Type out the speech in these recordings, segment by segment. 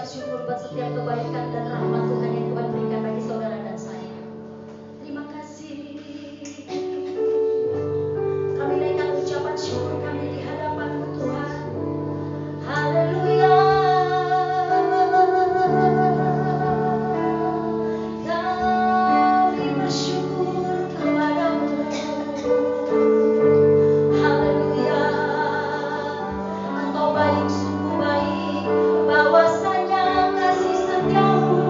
mengucap syukur buat setiap kebaikan dan rahmat Tuhan yang Tuhan berikan bagi saudara dan saya. Terima kasih. Kami naikkan ucapan syukur kami di hadapan-Mu Tuhan. Haleluya. Kami bersyukur kepadamu. Haleluya. Engkau baik, sungguh baik. Bahwasanya kasih setiamu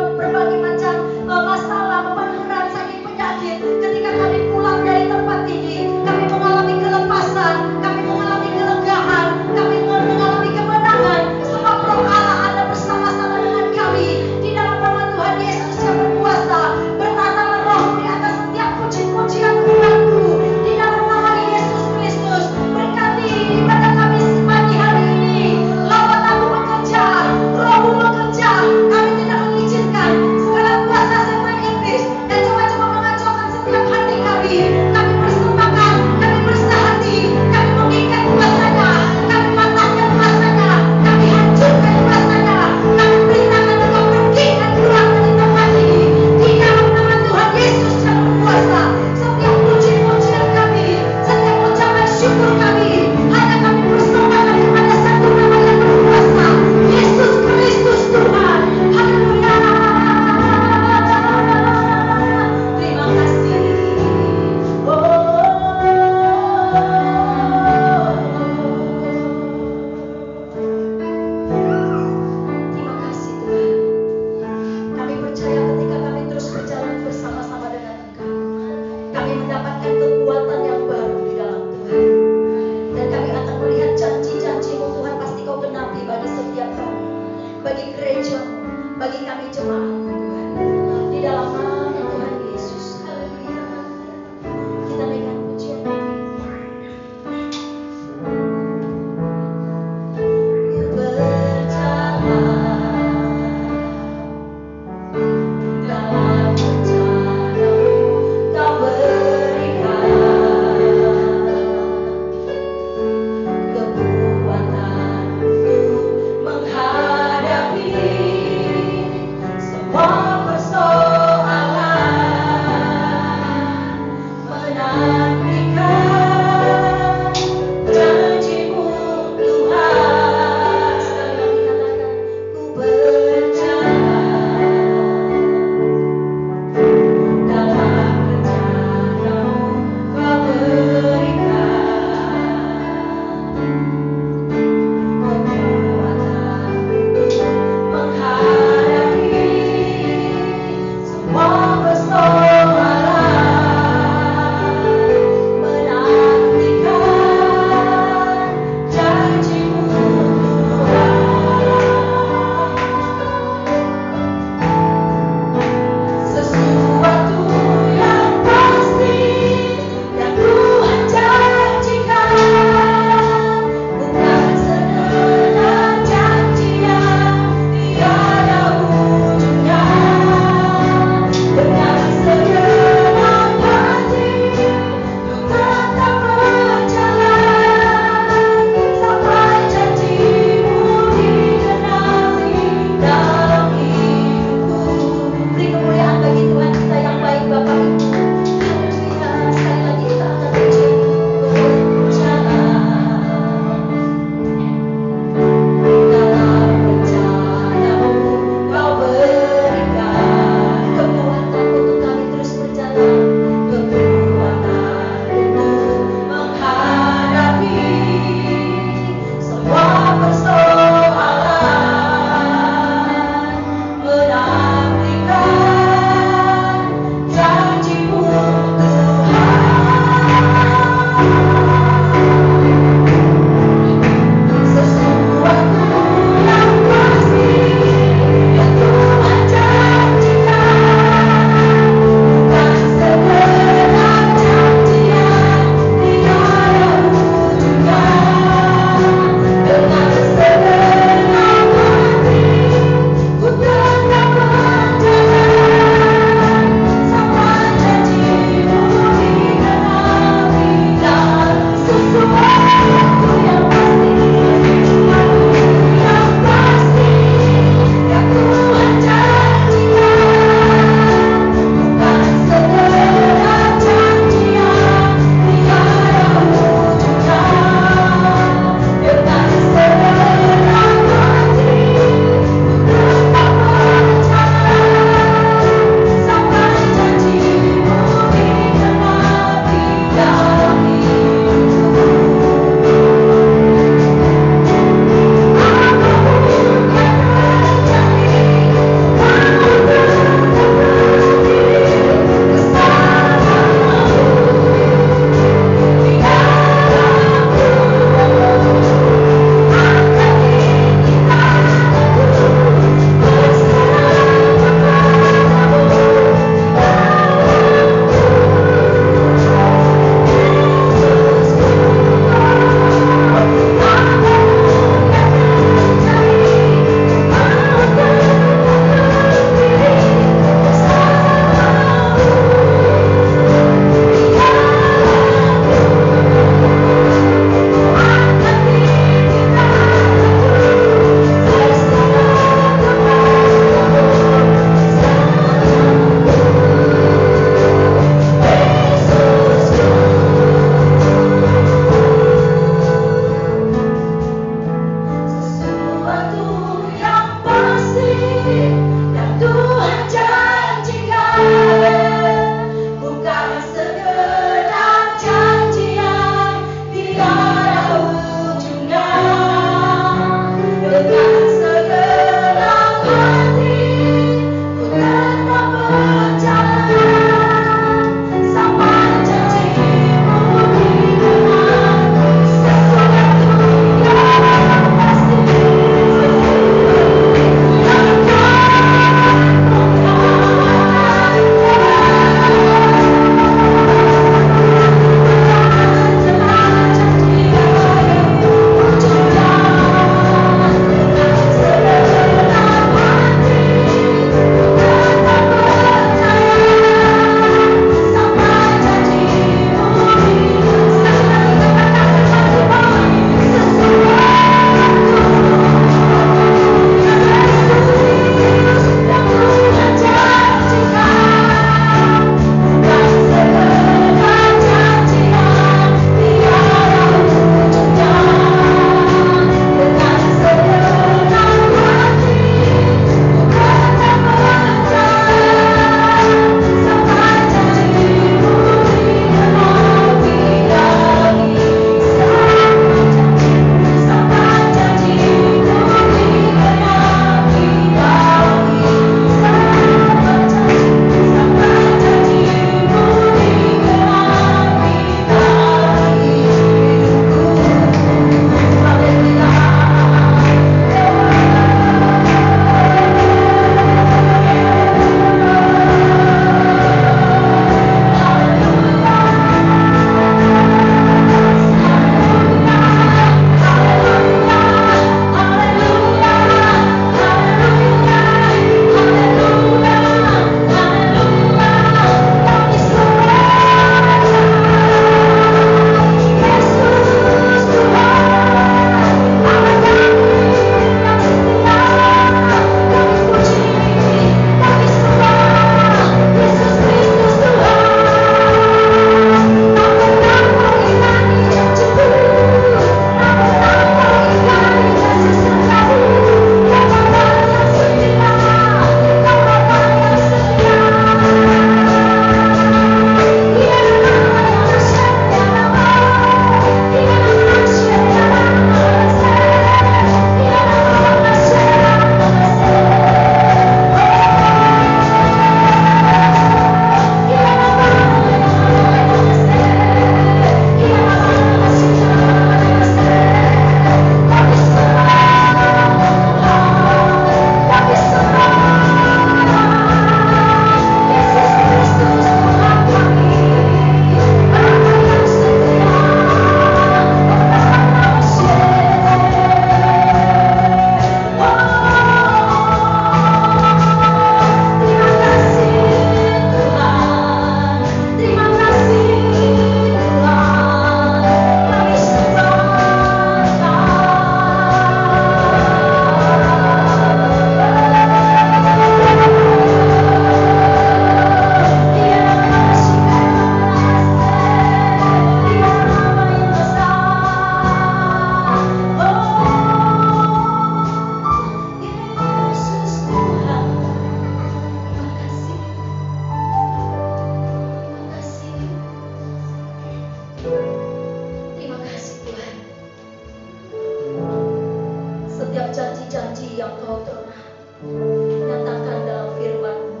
nyatakan dalam firman-Mu,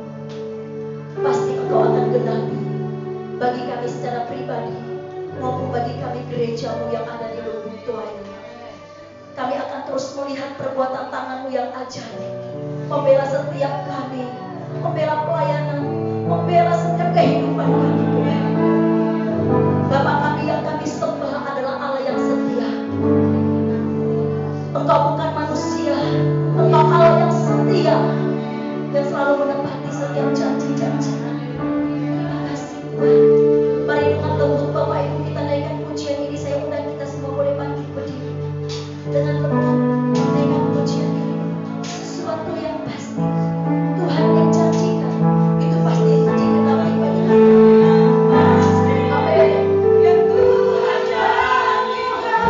pasti Engkau akan genapi bagi kami secara pribadi maupun bagi kami gereja-Mu yang ada di Lubuk Tuayan. Kami akan terus melihat perbuatan tangan-Mu yang ajaib, membela setiap kami, membela pelayanan, membela setiap kehidupan kami, Tuhan. Bapa kami yang kami sembah adalah Allah yang setia. Engkau bukan manusia, Engkau Allah yang setia dan selalu menepati setiap janji-janji. Terima kasih Tuhan. Mari dengan lembut Bapak Ibu kita naikkan pujian ini. Saya undang kita semua boleh bangkit berdiri dengan lembut naikkan pujian ini. Sesuatu yang pasti Tuhan yang janjikan itu pasti digenapi bagi kami. Amin. Yang Tuhan janjikan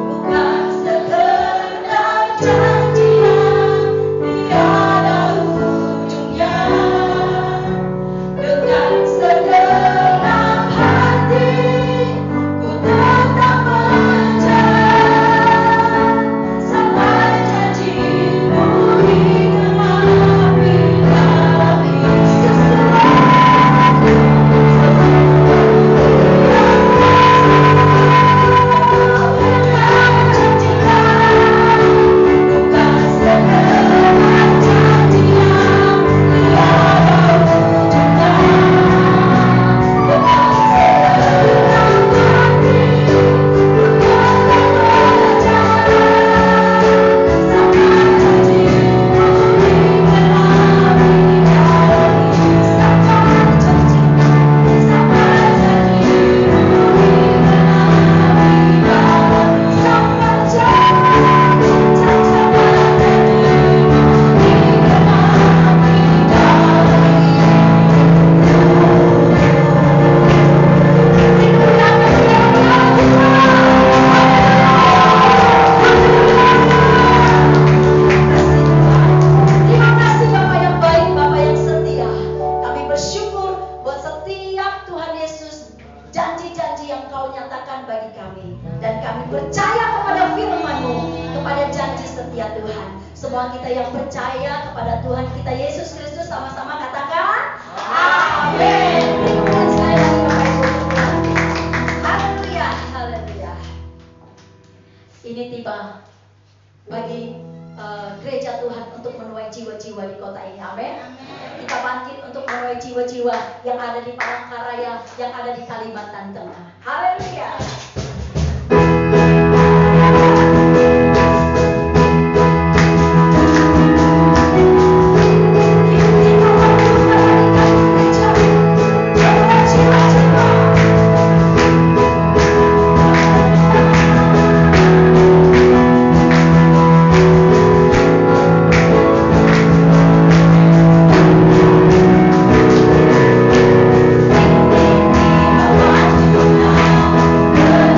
bukan sekedar janjian, tiada ujungnya. Dengan segenap hati ku tetap percaya sampai janji-Mu digenapi dalam hidup sesuatu yang janjikan bukan sekedar janjian, tiada ujungnya. Dengan segenap hati ku tetap percaya sampai janji-Mu digenapi dalam hidup. Sampai janji-Mu, sampai janji-Mu digenapi dalam hidup. Sampai janji-Mu, sampai janji-Mu digenapi dalam Terima kasih Bapak yang baik, Bapak yang setia. Kami bersyukur buat setiap Tuhan Yesus janji-janji yang Kau nyatakan bagi kami. Dan kami percaya kepada firman-Mu, kepada janji setia Tuhan. Semua kita yang percaya kepada Tuhan kita Yesus Kristus sama-sama katakan amin. Dan sekali lagi Bapak Ibu, haleluya, haleluya. Ini tiba bagi gereja Tuhan untuk menuai jiwa-jiwa di kota ini. Amin. Kita bangkit untuk menuai jiwa-jiwa yang ada di Palangkaraya, yang ada di Kalimantan Tengah. Haleluya. Kita menyuarakan gereja, menuai jiwa-jiwa. Di bawah naungan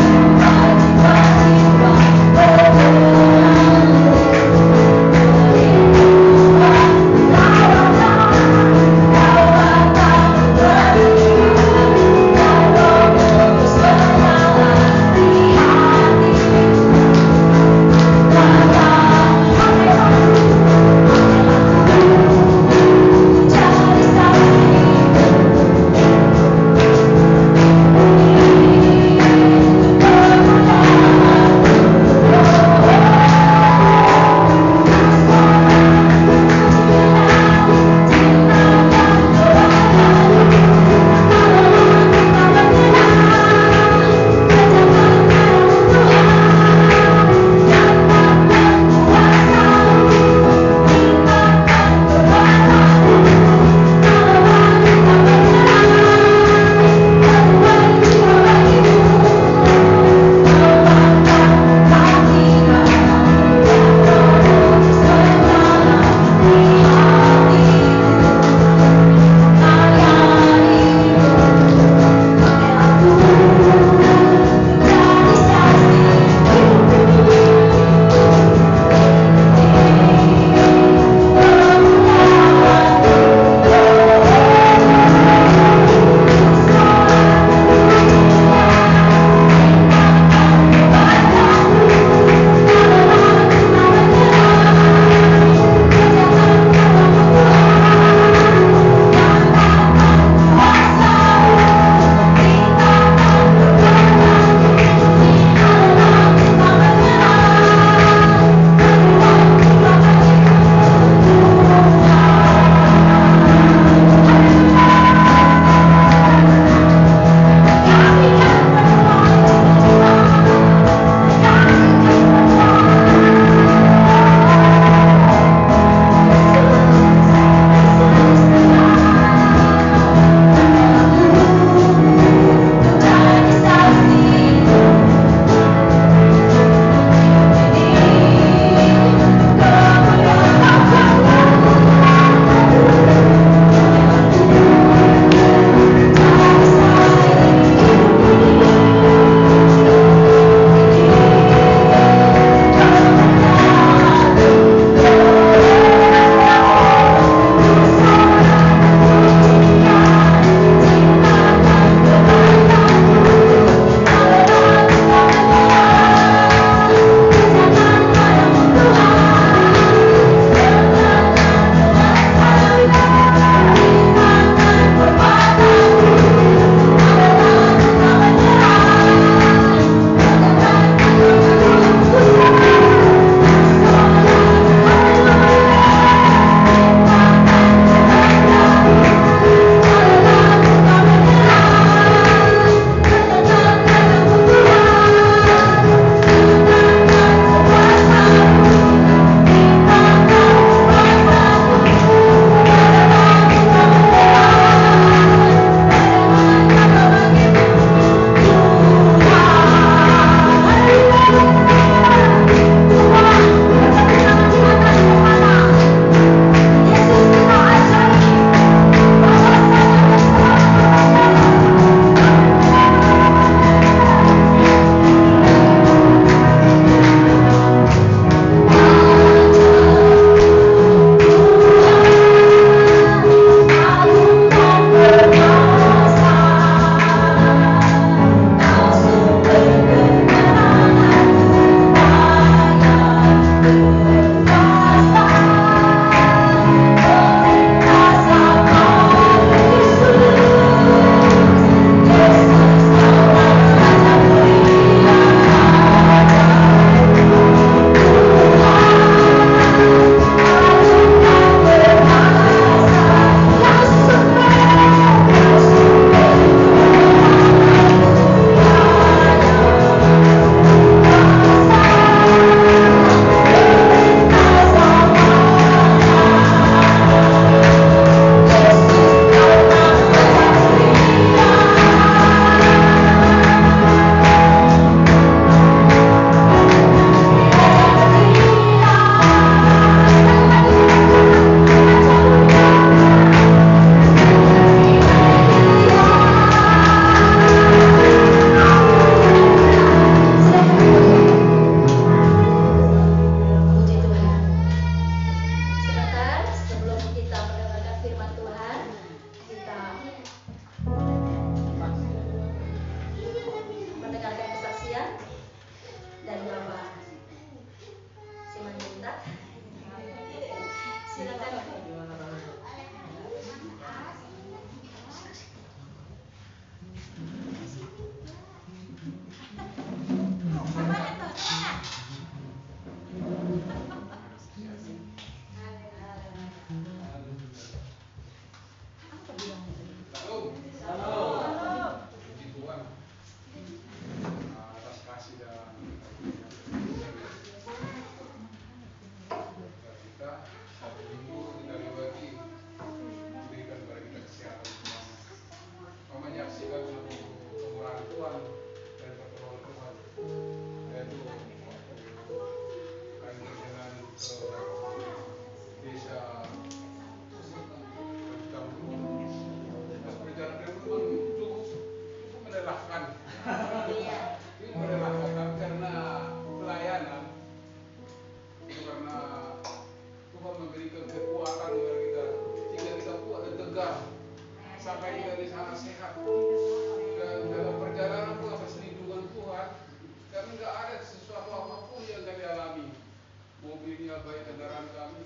baik kendaraan kami,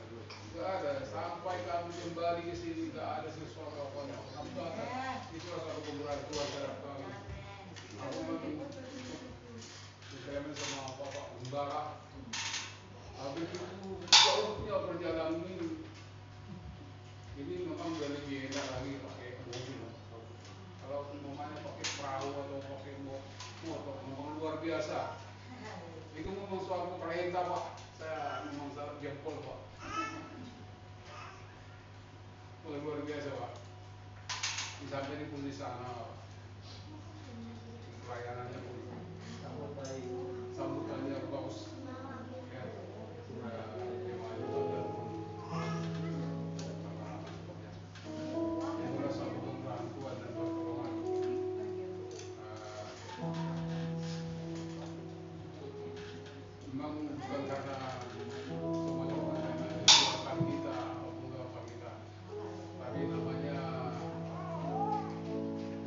nggak ada. Sampai kami kembali ke sini nggak ada sesuatu apa-apa. Itu satu kemurahan Tuhan terhadap kami. Aku memang dikremen sama Bapak Gembala. Habis itu jauhnya perjalanan ini memang udah lebih enak lagi pakai mobil. Kalau umpamanya pakai perahu atau pakai motor, memang luar biasa. Itu memang suatu perintah Pak. Saya memang sangat jempol Pak. Luar biasa Pak. Sampai di pun di sana pelayanannya pun sambutannya bagus. Ya, jemaat dan itulah satu kemurahan Tuhan dan pertolongan. Memang bukan karena semuanya kekuatan kita atau apa kita, tapi namanya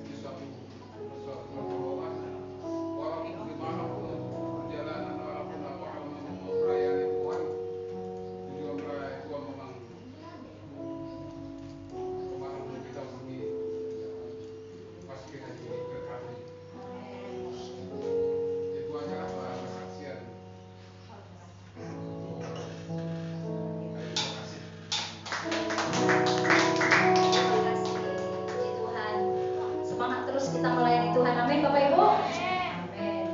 ini suatu pertolongan. Walaupun dimanapun perjalanan, walaupun apa mau melayani Tuhan, juga melayani Tuhan memang kemanapun kita pergi pasti kita diberkati. Itu adalah kesaksian. Terima kasih. Terima kasih, puji Tuhan. Semangat terus kita melayani Tuhan. Amin Bapak Ibu. Amin.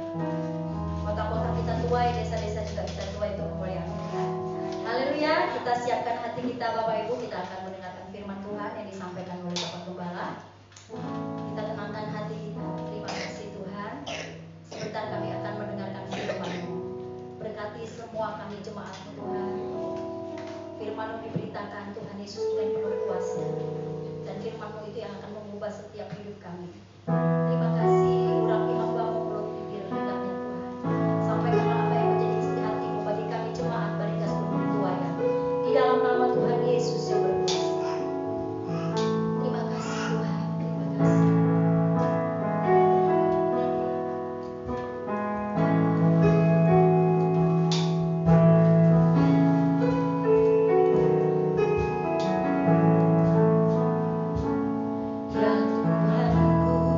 Kota-kota kita tuai, desa-desa juga kita tuai untuk kemuliaan Tuhan. Haleluya. Kita siapkan hati kita Bapak Ibu. Kita akan mendengarkan firman Tuhan yang disampaikan oleh Bapak Gembala. Kita tenangkan hati kita. Terima kasih Tuhan. Sebentar kami akan mendengarkan firman-Mu. Berkati semua kami jemaat Tuhan. Firman-Mu diberitakan Tuhan Yesus Tuhan penuh kuasa. Dan firman-Mu itu yang akan mengubah setiap hidup kami. Terima kasih urapi hamba-Mu mulut bibir lidahnya Tuhan. Sampaikanlah apa yang menjadi isi hati-Mu bagi kami jemaat Barinda Seluruh Tuayan. Di dalam nama Tuhan Yesus yang berkuasa. Terima kasih Tuhan. Terima kasih. Ya Tuhanku,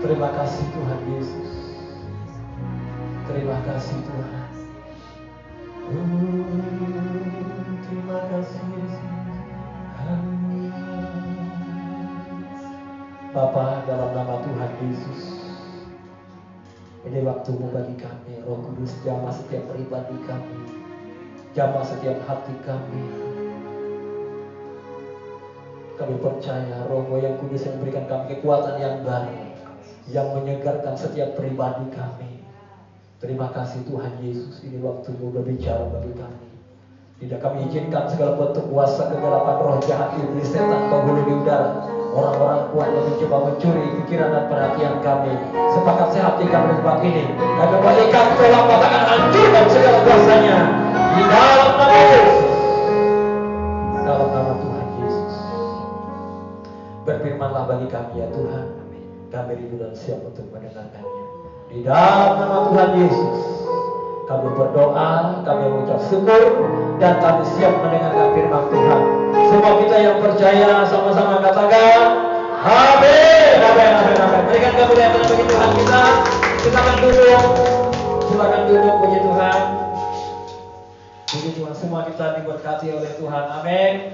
Terima kasih Tuhan Yesus. Terima kasih Tuhan. Terima kasih Yesus. Bapa, dalam nama Tuhan Yesus, ini waktumu bagi kami. Roh Kudus, jamah setiap pribadi kami, jamah setiap hati kami. Kami percaya Roh-Mu yang kudus yang memberikan kami kekuatan yang baru, yang menyegarkan setiap pribadi kami. Terima kasih Tuhan Yesus, ini waktumu berbicara bagi kami. Tidak kami izinkan segala bentuk kuasa kegelapan roh jahat iblis setan penghulu di udara, orang-orang kuat yang mencoba mencuri pikiran dan perhatian kami. Sepakat sehati kami di tempat ini, dan kembalikan telah katakan hancurkan segala kuasanya di dalam nama Yesus. Dalam nama Tuhan Yesus, berfirmanlah bagi kami ya Tuhan. Kami rindu dan siap untuk mendengarkannya. Di dalam nama Tuhan Yesus, kami berdoa, kami mengucap syukur, dan kami siap mendengarkan firman Tuhan. Semua kita yang percaya sama-sama katakan amin, amin, amin, amin. Berikan kemuliaan bagi Tuhan kita. Silakan duduk, puji Tuhan. Puji Tuhan, semua kita diberkati oleh Tuhan, amin.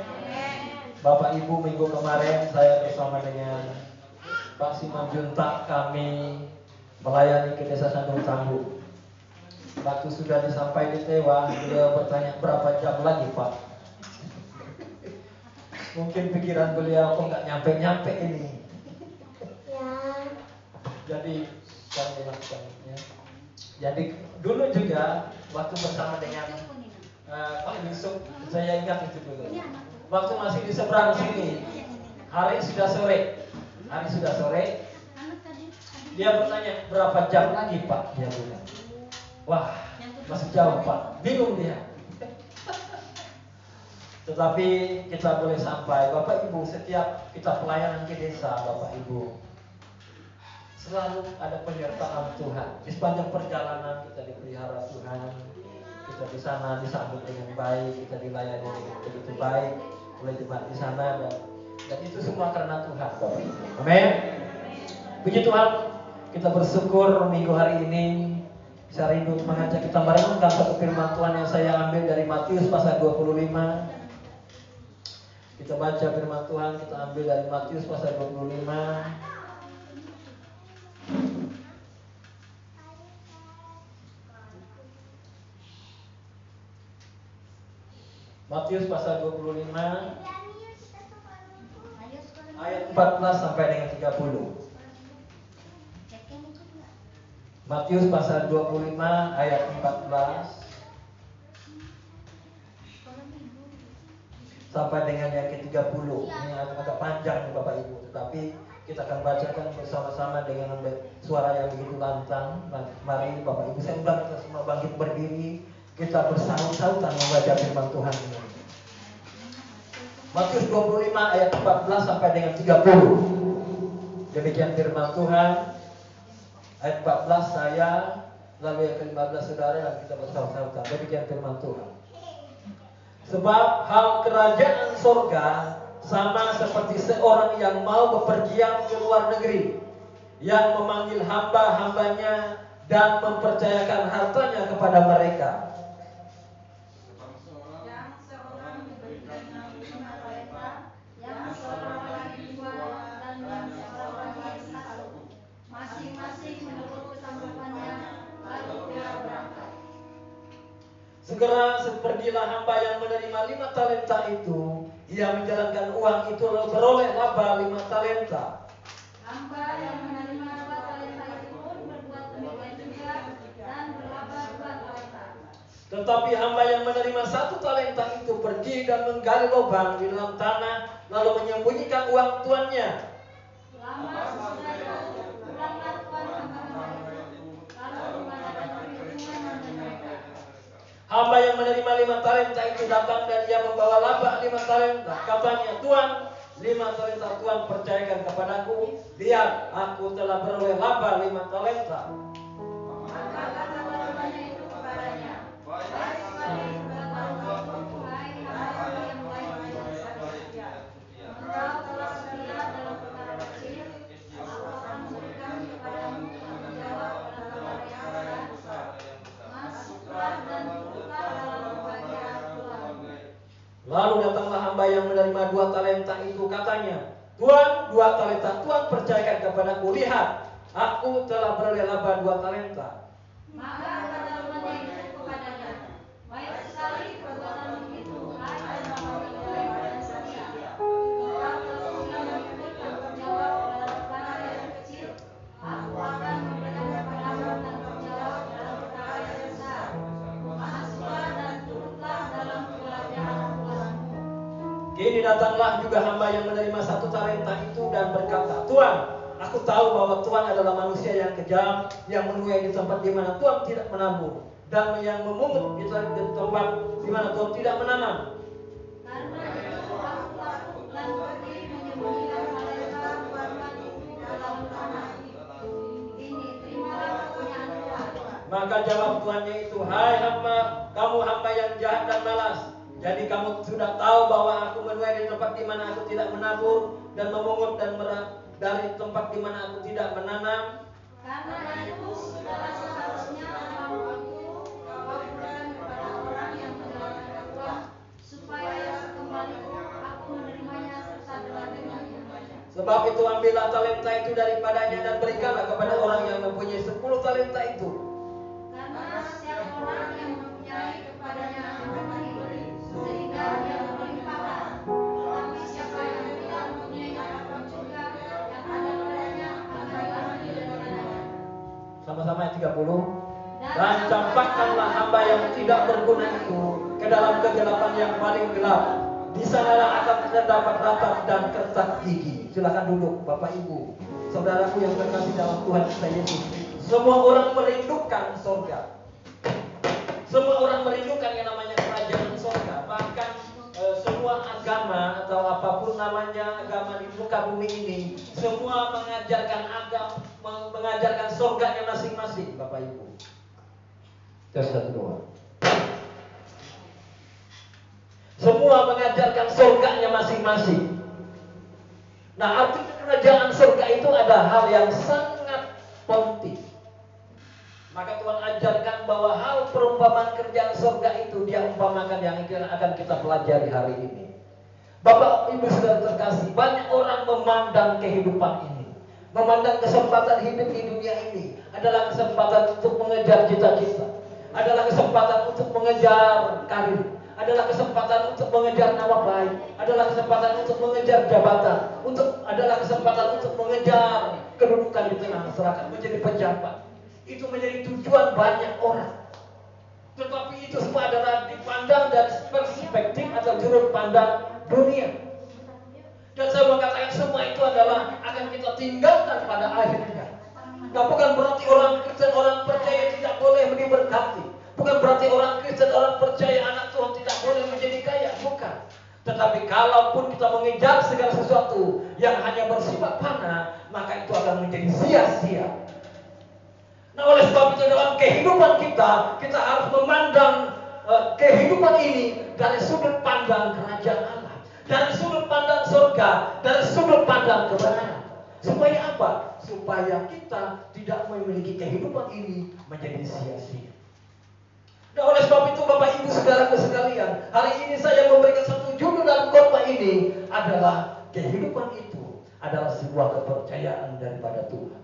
Bapak Ibu, minggu kemarin saya bersama dengan Pak Simanjuntak kami melayani ke Desa Sandung Tangguh. Waktu sudah disampaikan di Tewa, beliau bertanya berapa jam lagi Pak. Mungkin pikiran beliau kok nggak nyampe-nyampe ini. Jadi kami lakukannya. Jadi dulu juga waktu bersama dengan Pak Yusuf, saya ingat itu dulu. Waktu masih di seberang sini, hari sudah sore, dia bertanya berapa jam lagi Pak, dia bilang. Wah, masih jauh Pak, bingung dia. Tetapi kita boleh sampai, Bapak Ibu, setiap kita pelayanan ke desa, Bapak Ibu, selalu ada penyertaan Tuhan. Di sepanjang perjalanan kita dipelihara Tuhan, kita di sana disambut dengan baik, kita dilayani dengan begitu baik oleh jemaat di sana, dan itu semua karena Tuhan, Bapak Ibu. Amin. Puji Tuhan, kita bersyukur minggu hari ini bisa rindu mengajak kita merenungkan satu firman Tuhan yang saya ambil dari Matius pasal 25. Kita baca firman Tuhan, kita ambil dari Matius pasal 25. Matius pasal 25 ayat 14 sampai dengan 30. Matius pasal 25 ayat 14 sampai dengan yang ke-30. Ini agak panjang nih Bapak Ibu, tetapi kita akan bacakan bersama-sama dengan suara yang begitu lantang. Mari Bapak Ibu, saya undang kita semua bangkit berdiri, kita bersaut-sautan membaca firman Tuhan ini. Matius 25 ayat 14 sampai dengan 30. Demikian firman Tuhan. Ayat 14 saya, lalu yang ke-15 saudara, dan kita bersaut-sautan. Demikian firman Tuhan. Sebab hal kerajaan sorga sama seperti seorang yang mau bepergian ke luar negeri, yang memanggil hamba-hambanya dan mempercayakan hartanya kepada mereka. Segera pergilah hamba yang menerima 5 talenta itu. Ia menjalankan uang itu lalu beroleh laba 5 talenta. Hamba yang menerima 2 talenta itu pun berbuat demikian juga dan berlaba 2 talenta. Tetapi hamba yang menerima 1 talenta itu pergi dan menggali lubang di dalam tanah, lalu menyembunyikan uang tuannya. Lama sesudah itu, pulanglah tuan hamba-hamba itu, lalu mengadakan perhitungan dengan mereka. Hamba yang menerima 5 talenta itu datang dan ia membawa laba 5 talenta. Katanya, Tuan, 5 talenta Tuan percayakan kepadaku. Lihat, aku telah beroleh laba 5 talenta. Maka kata tuannya itu kepadanya, baik sekali, hai hamba yang baik dan setia. Engkau telah setia dalam perkara kecil, aku akan memberikan kepada Lalu datanglah hamba yang menerima 2 talenta itu, katanya, Tuan, 2 talenta Tuhan percayakan kepadaku. Lihat, aku telah beroleh laba 2 talenta. Maka kata tuannya itu kepadanya, baik sekali perbuatanmu itu, hai hamba yang baik dan setia. Engkau telah memiliki tanggung jawab dalam perkara yang kecil, aku akan memberikan kepadamu tanggung jawab dalam perkara yang besar. Masuklah dan turutlah dalam kerajaan Tuhanmu. Kini datanglah juga hamba yang menerima 1 talenta itu dan berkata, Tuan, aku tahu bahwa Tuhan adalah manusia yang kejam, yang menuai di tempat di mana Tuhan tidak menabur, dan yang memungut di tempat di mana Tuhan tidak menanam. Karena itu aku takut dan pergi menyembunyikan talenta Tuhan itu dalam tanah. Ini terimalah kepunyaan Tuhan. Maka jawab tuannya itu, hai hamba, kamu hamba yang jahat dan malas. Jadi kamu sudah tahu bahwa aku menuai di tempat di mana aku tidak menabur, dan memungut dan dari tempat di mana aku tidak menanam. Karena itu sudahlah seharusnya apapun kau berikan kepada orang yang menjalankan Tuhan, supaya sekembaliku aku menerimanya serta dengan-dengannya. Sebab itu ambillah talenta itu daripadanya dan berikanlah kepada orang yang mempunyai 10 talenta itu. Karena setiap orang yang mempunyai kepadanya akan diberi, sehingga dia berlimpahkan. Tetapi siapa yang tidak mempunyai apapun juga, yang ada padanya akan diambil daripadanya. Sama-sama ayat 30. Dan campakkanlah hamba yang tidak berguna itu ke dalam kegelapan yang paling gelap. Di sanalah akan terdapat ratap dan kertak gigi. Silakan duduk, Bapak Ibu, saudaraku yang terkasih dalam Tuhan kita Yesus. Semua orang merindukan surga. Semua orang merindukan yang namanya kerajaan surga. Bahkan semua agama atau apapun namanya agama di muka bumi ini, semua mengajarkan surganya masing-masing, Bapak Ibu. Tes 1 2. Semua mengajarkan surganya masing-masing. Nah, arti kerajaan surga itu ada hal yang sangat penting. Maka Tuhan ajarkan bahwa hal perumpamaan kerjaan surga itu dia umpamakan yang akan kita pelajari hari ini. Bapak Ibu saudara terkasih, banyak orang memandang kehidupan ini, memandang kesempatan hidup di dunia ini adalah kesempatan untuk mengejar cita-cita, adalah kesempatan untuk mengejar karir, adalah kesempatan untuk mengejar nama baik, adalah kesempatan untuk mengejar jabatan, adalah kesempatan untuk mengejar kedudukan di tengah masyarakat, menjadi pejabat. Itu menjadi tujuan banyak orang. Tetapi itu semua adalah dipandang dari perspektif atau sudut pandang dunia. Dan saya mengatakan semua itu adalah akan kita tinggalkan pada akhirnya. Nah, bukan berarti orang Kristen, orang percaya tidak boleh diberkati. Bukan berarti orang Kristen, orang percaya anak Tuhan tidak boleh menjadi kaya. Bukan. Tetapi kalaupun kita mengejar segala sesuatu yang hanya bersifat fana, maka itu akan menjadi sia-sia. Nah, oleh sebab itu dalam kehidupan kita harus memandang kehidupan ini dari sudut pandang kerajaan Allah, dari sudut pandang surga, dari sudut pandang kebenaran. Supaya apa? Supaya kita tidak memiliki kehidupan ini menjadi sia-sia. Nah, oleh sebab itu Bapak Ibu saudaraku sekalian, hari ini saya memberikan satu judul dalam khotbah ini adalah kehidupan itu adalah sebuah kepercayaan daripada Tuhan.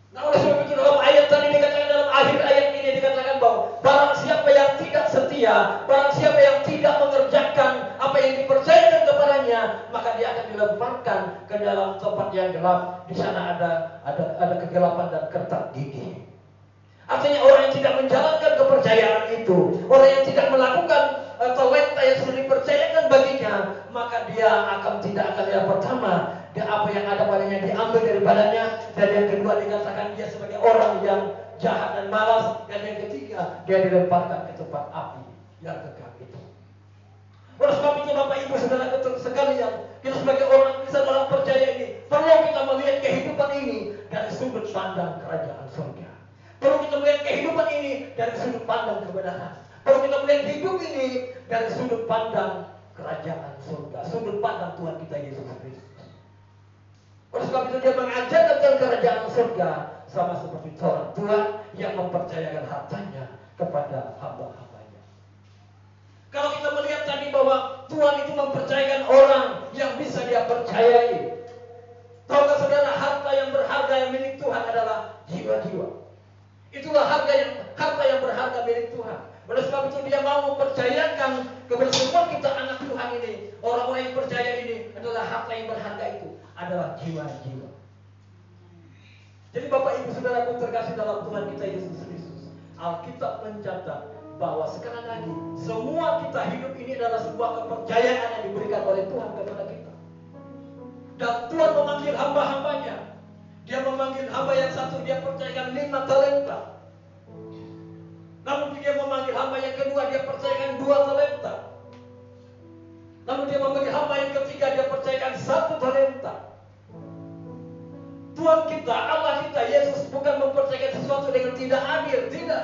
Nah, oleh sebab itu dalam ayat tadi dikatakan, dalam akhir ayat ini dikatakan bahwa barang siapa yang tidak setia, barang siapa yang tidak mengerjakan apa yang dipercayakan kepadanya, maka dia akan dilemparkan ke dalam tempat yang gelap. Di sana ada kegelapan dan kertak gigi. Artinya orang yang tidak menjalankan kepercayaan itu, orang yang tidak melakukan talenta yang sudah dipercayakan baginya, maka dia tidak akan yang pertama, apa yang ada padanya diambil daripadanya, dan yang kedua dikatakan dia sebagai orang yang jahat dan malas, dan yang ketiga dia dilemparkan ke tempat api yang kekal itu. Oleh sebab itu Bapak Ibu saudara sekalian, kita sebagai orang Kristen, orang percaya ini perlu kita melihat kehidupan ini dari sudut pandang kerajaan surga. Perlu kita melihat kehidupan ini dari sudut pandang kebenaran. Perlu kita melihat hidup ini dari sudut pandang kerajaan surga, sudut pandang Tuhan kita Yesus Kristus. Oleh sebab itu dia mengajarkan tentang kerajaan surga sama seperti seorang Tuhan yang mempercayakan hartanya kepada hamba-hambanya. Kalau kita melihat Tuhan itu mempercayakan orang yang bisa dia percayai. Tahukah saudara, harta yang berharga yang milik Tuhan adalah jiwa-jiwa. Itulah harta yang berharga milik Tuhan. Oleh sebab itu dia mau mempercayakan kepada semua kita anak Tuhan ini, orang-orang yang percaya ini adalah harta yang berharga itu adalah jiwa-jiwa. Jadi Bapak Ibu Saudaraku terkasih dalam Tuhan kita Yesus Kristus, Alkitab mencatat bahwa sekali lagi semua kita hidup ini adalah sebuah kepercayaan yang diberikan oleh Tuhan kepada kita. Dan Tuhan memanggil hamba-hambanya. Dia memanggil hamba yang satu, dia percayakan 5 talenta. Lalu dia memanggil hamba yang kedua, dia percayakan 2 talenta. Lalu dia memanggil hamba yang ketiga, dia percayakan 1 talenta. Tuhan kita, Allah kita, Yesus bukan mempercayakan sesuatu dengan tidak adil, tidak.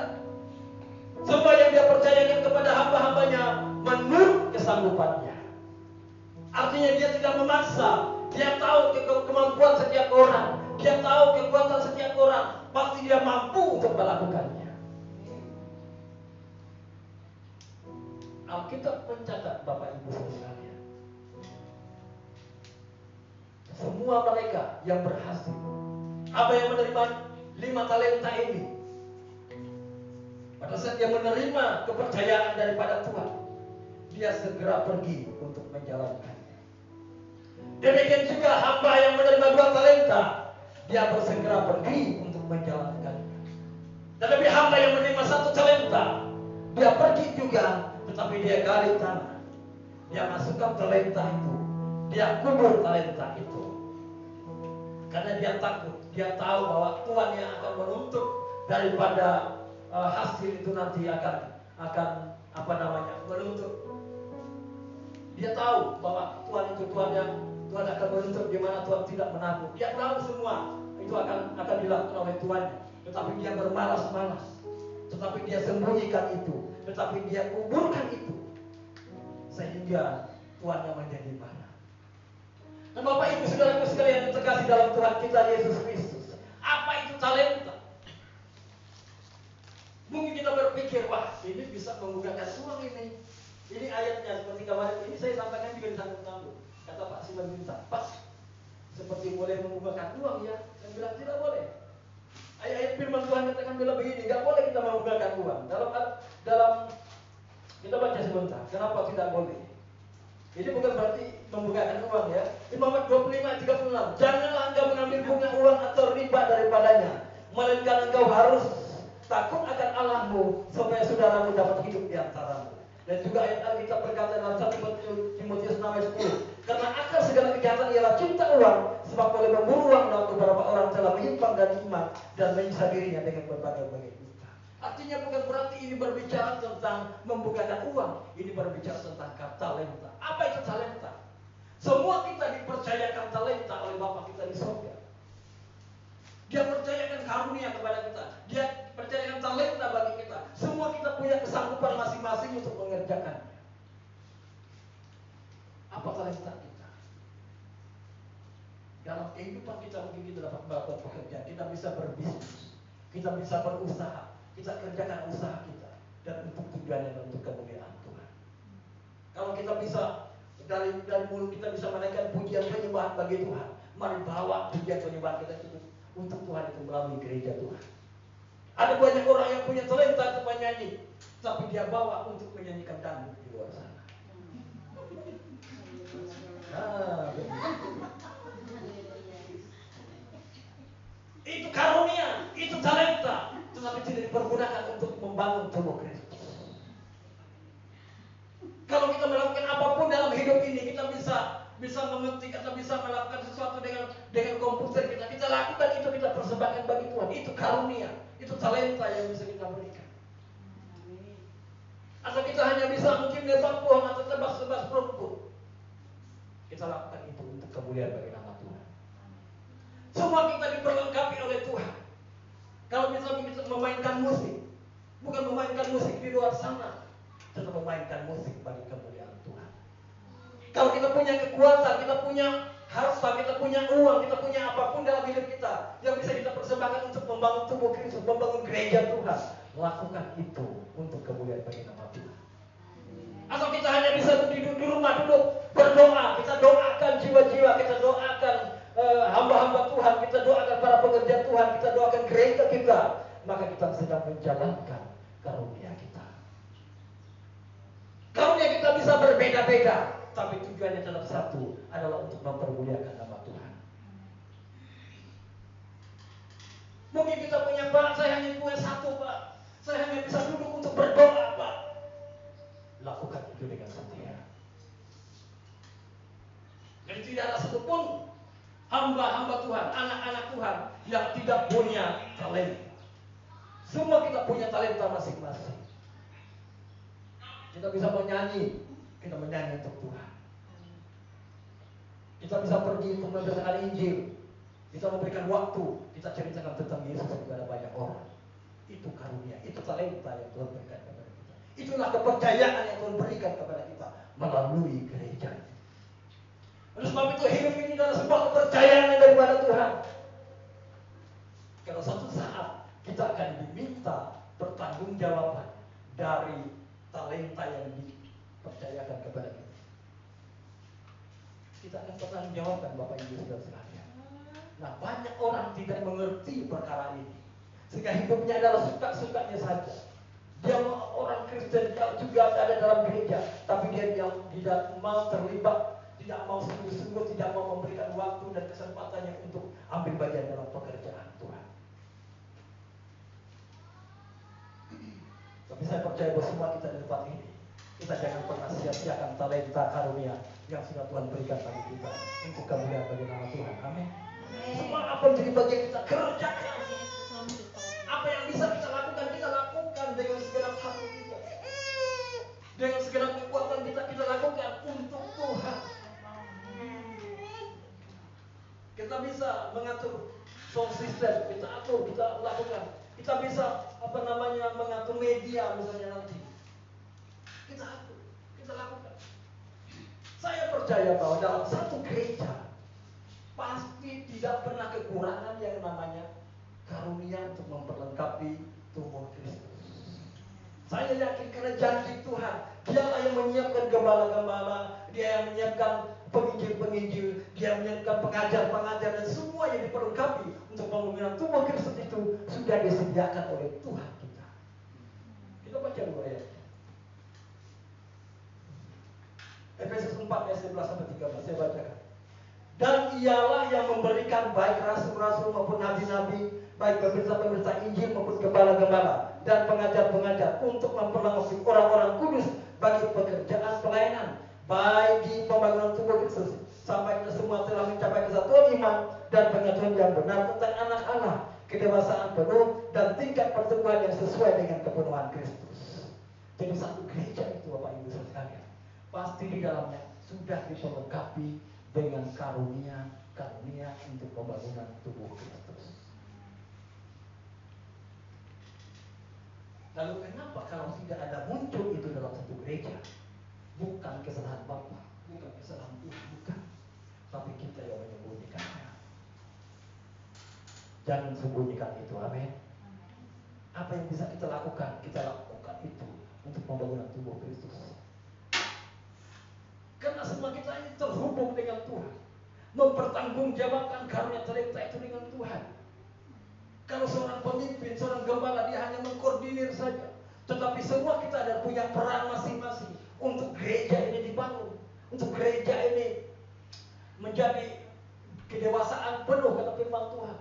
Semua yang dia percayakan kepada hamba-hambanya menurut kesanggupannya. Artinya dia tidak memaksa. Dia tahu kemampuan setiap orang. Dia tahu kekuatan setiap orang. Pasti dia mampu untuk melakukannya. Alkitab mencatat Bapak Ibu sekalian, semua mereka yang berhasil, apa yang menerima 5 talenta ini, pada saat dia menerima kepercayaan daripada Tuhan, dia segera pergi untuk menjalankannya. Demikian juga hamba yang menerima 2 talenta, dia bersegera pergi untuk menjalankannya. Tetapi hamba yang menerima 1 talenta, dia pergi juga, tetapi dia gali tanah. Dia masukkan talenta itu, dia kubur talenta itu. Karena dia takut, dia tahu bahwa Tuhan yang akan menuntut daripada hasil itu nanti akan menuntut. Dia tahu bahwa Tuhan itu Tuhan akan menuntut di mana Tuhan tidak menabur. Dia tahu semua itu akan dilakukan oleh Tuhannya. Tetapi dia bermalas-malas. Tetapi dia sembunyikan itu. Tetapi dia kuburkan itu. Sehingga Tuhan yang menjadi marah. Nah Bapak Ibu Saudaraku sekalian yang terkasih dalam Tuhan kita Yesus Kristus. Apa itu talenta? Mungkin kita berpikir, wah ini bisa membukakan uang ini. Ini ayatnya seperti kemarin ini saya sampaikan juga di Sanggup Nambung. Kata Pak Siman Minta, Pak, seperti boleh membukakan uang ya? Saya bilang tidak boleh. Ayat firman Tuhan katakan bilang begini, nggak boleh kita membukakan uang. Dalam kita baca sebentar, kenapa tidak boleh? Ini bukan berarti membukakan uang ya. Imamat 25:36. Janganlah engkau mengambil bunga uang atau riba daripadanya, melainkan engkau harus takut akan Allahmu supaya saudaramu dapat hidup di antaramu. Dan juga ayat Alkitab berkata dalam 1 Timotius 6:10, karena akar segala kejahatan ialah cinta uang, sebab oleh memburu uang dan beberapa orang telah menyimpang dari iman dan menyiksa dirinya dengan berbagai duka. Artinya bukan berarti ini berbicara tentang membukakan uang, ini berbicara tentang talenta. Apa itu talenta? Semua kita dipercayakan talenta oleh Bapa kita di surga. Dia percayakan karunia kepada kita. Dia percayakan talenta bagi kita. Semua kita punya kesanggupan masing-masing untuk mengerjakannya. Apa talenta kita? Dalam kehidupan kita mungkin kita dapat melakukan pekerjaan. Kita bisa berbisnis. Kita bisa berusaha. Kita kerjakan usaha kita. Dan untuk tujuannya dan untuk kemuliaan Tuhan. Kalau kita bisa dari mulut kita bisa menaikkan pujian penyembahan bagi Tuhan. Mari bawa pujian penyembahan kita itu untuk Tuhan itu melalui gereja Tuhan. Ada banyak orang yang punya talenta untuk menyanyi, tapi dia bawa untuk menyanyikan dangdut di luar sana. Itu karunia, itu talenta, tetapi tidak dipergunakan untuk membangun tubuh Kristus. Kalau kita melakukan apapun dalam hidup ini, kita bisa mengetik atau bisa melakukan sesuatu dengan komputer kita lakukan itu, kita persembahkan bagi Tuhan. Itu karunia, itu talenta yang bisa kita berikan. Atau kita hanya bisa mungkin nebak pohon atau tebas-tebas rumput. Kita lakukan itu untuk kemuliaan bagi nama Tuhan. Semua kita diperlengkapi oleh Tuhan. Kalau misalnya kita memainkan musik, bukan memainkan musik di luar sana, tetapi memainkan musik bagi kemuliaan Tuhan. Kalau kita punya kekuatan, kita punya harta, kita punya uang, kita punya apapun dalam hidup kita yang bisa kita persembahkan untuk membangun tubuh Kristus, membangun gereja Tuhan, lakukan itu untuk kemuliaan bagi nama Tuhan. Atau kita hanya bisa duduk di rumah, duduk berdoa, kita doakan jiwa-jiwa, kita doakan hamba-hamba Tuhan, kita doakan para pekerja Tuhan, kita doakan gereja kita, maka kita sedang menjalankan karunia kita. Karunia kita bisa berbeda-beda, tapi tujuannya dalam satu, adalah untuk mempermuliakan nama Tuhan. Mungkin kita punya, Pak, saya hanya punya satu, Pak, saya hanya bisa duduk untuk berdoa, Pak. Lakukan itu dengan setia. Dan tidak ada satupun hamba-hamba Tuhan, anak-anak Tuhan yang tidak punya talenta. Semua kita punya talenta masing-masing. Kita bisa menyanyi, kita menyanyi untuk Tuhan. Kita bisa pergi untuk memberitakan Injil. Kita memberikan waktu, kita ceritakan tentang Yesus kepada banyak orang. Itu karunia, itu talenta yang Tuhan berikan kepada kita. Itulah kepercayaan yang Tuhan berikan kepada kita melalui gereja. Oleh sebab itu hidup ini adalah sebuah kepercayaan daripada Tuhan. Kalau suatu saat kita akan diminta pertanggungjawaban dari talenta yang dipercayakan kepada kita. Kita akan pertanggungjawabkan Bapak Ibu Saudara sekalian. Nah, banyak orang tidak mengerti perkara ini, sehingga hidupnya adalah suka-sukanya saja. Dia orang Kristen juga ada dalam gereja, tapi dia tidak mau terlibat, tidak mau sungguh-sungguh, tidak mau memberikan waktu dan kesempatannya untuk ambil bagian dalam pekerjaan Tuhan. Tapi saya percaya bahwa semua kita di tempat ini, kita jangan pernah sia-siakan talenta karunia yang sudah Tuhan berikan bagi kita untuk kemuliaan bagi nama Tuhan. Amin. Semua apa yang menjadi bagian kita kerjakan. Apa yang bisa kita lakukan dengan segenap hati kita, dengan segenap kekuatan kita lakukan untuk Tuhan. Kita bisa mengatur sound system, kita atur, kita lakukan. Kita bisa mengatur media misalnya nanti. Kita atur, kita lakukan. Saya percaya bahwa dalam satu gereja pasti tidak pernah kekurangan yang namanya karunia untuk memperlengkapi tubuh Kristus. Saya yakin karena janji Tuhan, Dialah yang menyiapkan gembala-gembala, Dia yang menyiapkan penginjil-penginjil, Dia yang menyiapkan pengajar-pengajar, dan semua yang diperlengkapi untuk pembangunan tubuh Kristus itu sudah disediakan oleh Tuhan kita. Kita baca dulu ayat. Efesus 4 ayat 11 sampai 13, saya bacakan. Dan Ialah yang memberikan baik rasul-rasul maupun nabi-nabi, baik pemirsa-pemirsa Injil maupun gembala-gembala dan pengajar-pengajar untuk memperlengkapi orang-orang kudus bagi pekerjaan pelayanan, bagi pembangunan tubuh Kristus, sampai kita semua telah mencapai kesatuan iman dan pengetahuan yang benar tentang anak Allah, kedewasaan penuh dan tingkat pertumbuhan yang sesuai dengan kepenuhan Kristus. Jadi satu gereja itu Bapak Ibu sekalian, pasti di dalamnya sudah diperlengkapi dengan karunia untuk pembangunan tubuh Kristus. Lalu kenapa kalau tidak ada muncul itu dalam satu gereja? Bukan kesalahan Bapa, bukan kesalahan Tuhan, bukan. Tapi kita yang menyembunyikannya. Jangan sembunyikan itu, amin. Apa yang bisa kita lakukan? Kita lakukan itu untuk pembangunan tubuh Kristus. Karena semua kita ini terhubung dengan Tuhan, mempertanggungjawabkan karunia talenta itu dengan Tuhan. Kalau seorang pemimpin, seorang gembala, dia hanya mengkoordinir saja, tetapi semua kita ada punya peran masing-masing untuk gereja ini dibangun, untuk gereja ini menjadi kedewasaan penuh kata firman Tuhan.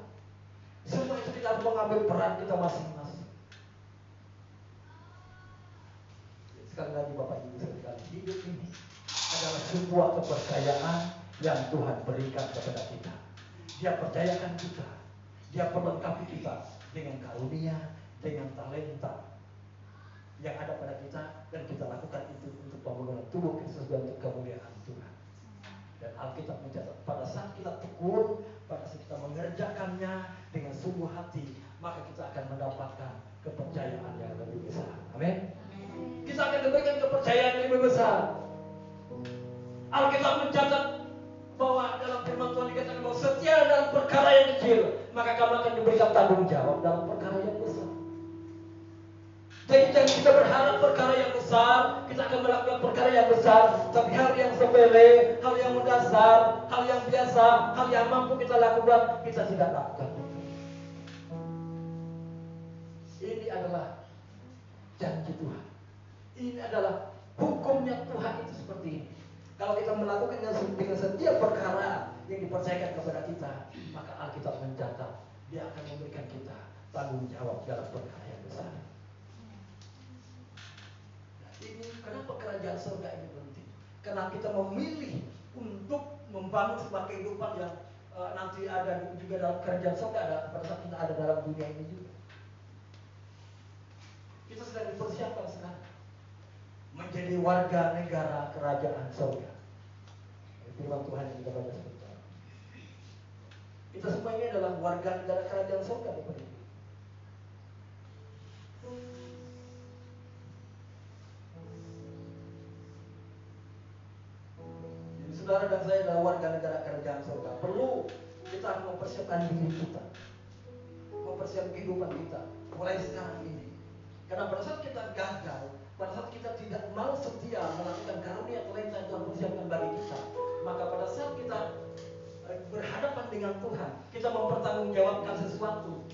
Semua itu kita harus mengambil peran kita masing-masing. Sekali lagi Bapak Ibu sekalian, hidup ini adalah sebuah kepercayaan yang Tuhan berikan kepada kita. Dia percayakan kita, Dia perlengkapi kita dengan karunia, dengan talenta yang ada pada kita, dan kita lakukan itu untuk pembangunan tubuh Kristus dan untuk kemuliaan Tuhan. Dan Alkitab mencatat, pada saat kita tekun, pada saat kita mengerjakannya dengan sungguh hati, maka kita akan mendapatkan kepercayaan yang lebih besar. Amin. Kita akan diberikan kepercayaan yang lebih besar. Alkitab mencatat bahwa dalam firman Tuhan dikatakan bahwa setia dalam perkara yang kecil, maka kamu akan diberikan tanggung jawab dalam perkara yang besar. Jadi jangan kita berharap perkara yang besar, kita akan melakukan perkara yang besar, tapi hal yang sepele, hal yang mendasar, hal yang biasa, hal yang mampu kita lakukan, kita tidak lakukan. Ini adalah janji Tuhan. Ini adalah hukumnya Tuhan itu seperti ini. Kalau kita melakukan dengan setiap perkara yang dipercayakan kepada kita, maka Alkitab mencatat Dia akan memberikan kita tanggung jawab dalam perkara yang besar. Ini kenapa kerajaan surga ini penting? Karena kita memilih untuk membangun sebuah kehidupan yang nanti ada juga dalam kerajaan surga pada saat kita ada dalam dunia ini juga. Kita sedang dipersiapkan sekarang menjadi warga negara kerajaan surga. Firman Tuhan yang kita baca sebentar. Kita semua ini adalah warga negara kerajaan surga. Saudara dan saya adalah warga negara kerajaan surga. Perlu kita mempersiapkan diri kita, mempersiapkan kehidupan kita mulai sekarang ini. Karena pada saat kita gagal, pada saat kita tidak mau setia melakukan karunia talenta yang Tuhan persiapkan bagi kita, maka pada saat kita berhadapan dengan Tuhan, kita mempertanggungjawabkan sesuatu,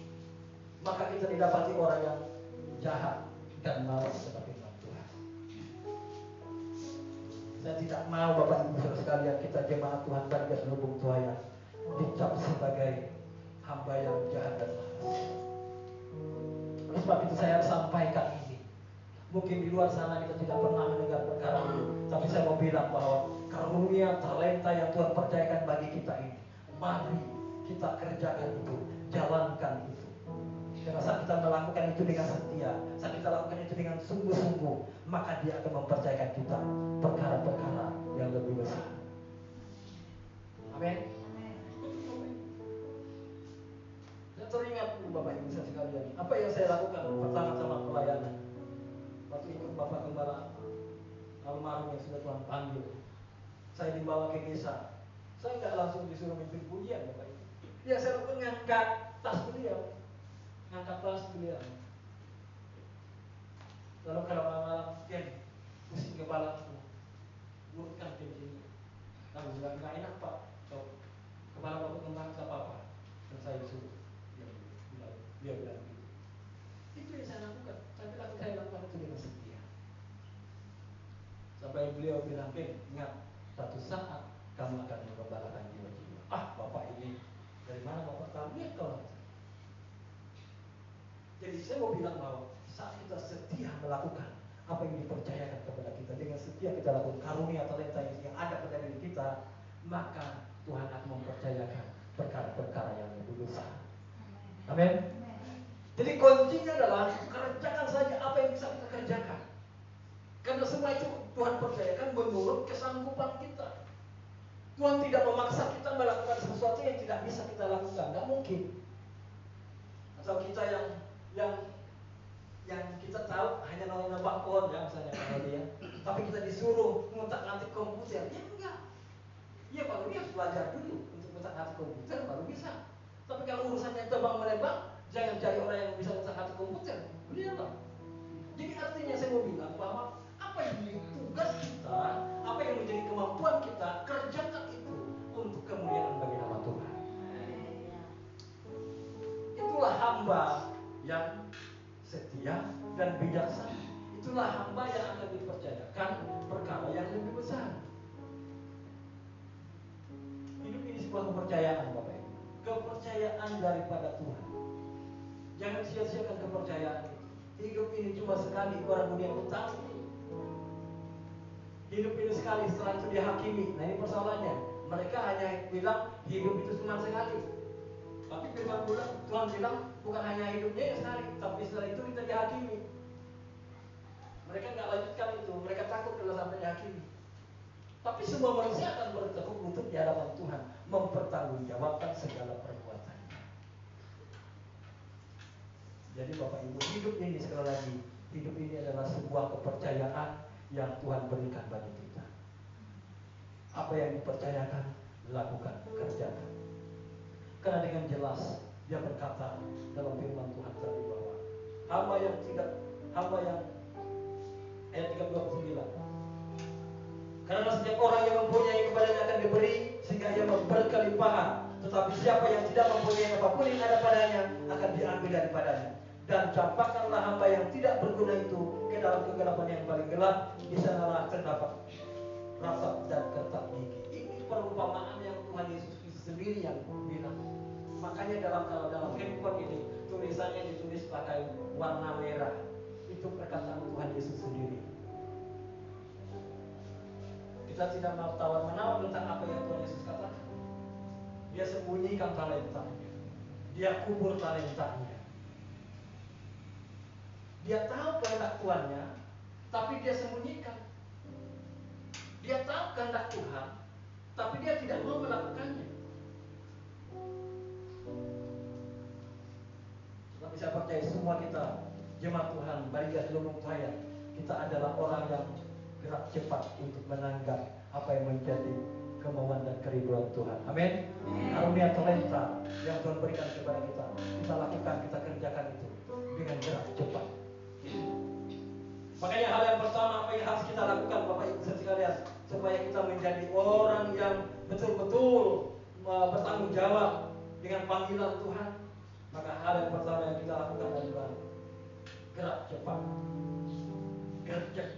maka kita didapati orang yang jahat dan malas seperti Tuhan. Saya tidak mau Bapak Ibu Saudara sekalian, kita jemaat Tuhan Banggas Lubung Tuayan dicap sebagai hamba yang jahat dan malas. Oleh sebab itu saya sampaikan ini. Mungkin di luar sana kita tidak pernah mendengar perkara itu, tapi saya mau bilang bahwa karunia talenta yang Tuhan percayakan bagi kita ini, mari kita kerjakan itu, jalankan itu. Karena saat kita melakukan itu dengan setia, saat kita lakukan itu dengan sungguh-sungguh, maka Dia akan mempercayakan kita perkara-perkara yang lebih besar. Amin. Saya teringat Bapak Ibu sekalian, apa yang saya lakukan pertama-tama pelayanan. Waktu ikut Bapak Gembala almarhum yang sudah Tuhan panggil, saya dibawa ke desa. Saya nggak langsung disuruh mimpin pujian Bapak Ibu. Ya saya lakukan ngangkat tas beliau. Angkat tas beliau. Lalu kalau malam Ken, pusing kepala aku, urutkan Ken sini. Lalu bilang nggak enak Pak, so, kepala Bapak kembang nggak apa-apa. Dan saya disuruh, dia bilang gitu. Itu yang saya lakukan, tapi saya lakukan itu dengan setia. Sampai beliau bilang Ken, ingat satu saat kamu akan menggembalakan jiwa-jiwa. Ah Bapak ini dari mana Bapak tahu? Lihat kalau jadi saya mau bilang bahwa saat kita setia melakukan apa yang dipercayakan kepada kita, dengan setia kita lakukan karunia talenta yang ada pada diri kita, maka Tuhan akan mempercayakan perkara-perkara yang lebih besar. Amin. Jadi kuncinya adalah kerjakan saja apa yang bisa kita kerjakan. Karena semua itu Tuhan percayakan menurut kesanggupan kita. Tuhan tidak memaksa kita melakukan sesuatu yang tidak bisa kita lakukan, tidak mungkin. Atau kita yang kita tahu hanya nembak pohon ya misalnya kalau dia, tapi kita disuruh ngutak-ngatik komputer, ya enggak. Ya baru dia harus belajar dulu untuk ngutak-ngatik komputer baru bisa. Tapi kalau urusannya tebang menembak, jangan cari orang yang bisa ngutak-ngatik komputer, beliau. Jadi artinya saya mau bilang bahwa apa yang menjadi tugas kita, apa yang menjadi kemampuan kita, kerjakan itu untuk kemuliaan bagi nama Tuhan. Itulah hamba yang setia dan bijaksana. Itulah hamba yang akan dipercayakan perkara yang lebih besar. Hidup ini sebuah kepercayaan Bapak Ibu, kepercayaan daripada Tuhan. Jangan sia-siakan kepercayaan itu. Hidup ini cuma sekali, orang dunia pun tahu. Hidup ini sekali, setelah itu dihakimi. Nah ini persoalannya. Mereka hanya bilang hidup itu cuma sekali. Tapi firman Tuhan bilang bukan hanya hidupnya yang sekali, tapi setelah itu kita dihakimi. Mereka nggak lanjutkan itu, mereka takut kalau sampai dihakimi. Tapi semua manusia akan bertekuk lutut di hadapan Tuhan, mempertanggungjawabkan segala perbuatannya. Jadi Bapak Ibu, hidup ini sekali lagi, hidup ini adalah sebuah kepercayaan yang Tuhan berikan bagi kita. Apa yang dipercayakan, lakukan, kerjakan. Karena dengan jelas dia berkata dalam firman Tuhan tadi bahwa hamba yang tidak hamba yang ayat 39. Karena setiap orang yang mempunyai kepadanya akan diberi, sehingga ia berkelimpahan. Tetapi siapa yang tidak mempunyai apapun yang ada padanya akan diambil daripadanya. Dan campakkanlah hamba yang tidak berguna itu ke dalam kegelapan yang paling gelap. Di sanalah terdapat rasap dan kertak gigi. Ini perumpamaan yang Tuhan Yesus sendiri yang bilang. Makanya dalam handphone ini tulisannya ditulis pakai warna merah. Itu perkataan Tuhan Yesus sendiri. Kita tidak mau tawar-menawar tentang apa yang Tuhan Yesus katakan. Dia sembunyikan talentanya. Dia kubur talentanya. Dia tahu kehendak Tuhannya, tapi dia sembunyikan. Dia tahu kehendak Tuhan, tapi dia tidak mau melakukannya. Tapi saya percaya semua kita jemaat Tuhan, Barigas Lumung Raya, kita adalah orang yang gerak cepat untuk menanggap apa yang menjadi kemauan dan kerinduan Tuhan. Amin. Karunia talenta yang Tuhan berikan kepada kita, kita lakukan, kita kerjakan itu dengan gerak cepat. Makanya hal yang pertama apa yang harus kita lakukan, Bapak Ibu sekalian, supaya kita menjadi orang yang betul-betul bertanggung jawab dengan panggilan Tuhan. Maka hal yang pertama yang kita lakukan adalah gerak cepat. Gercep,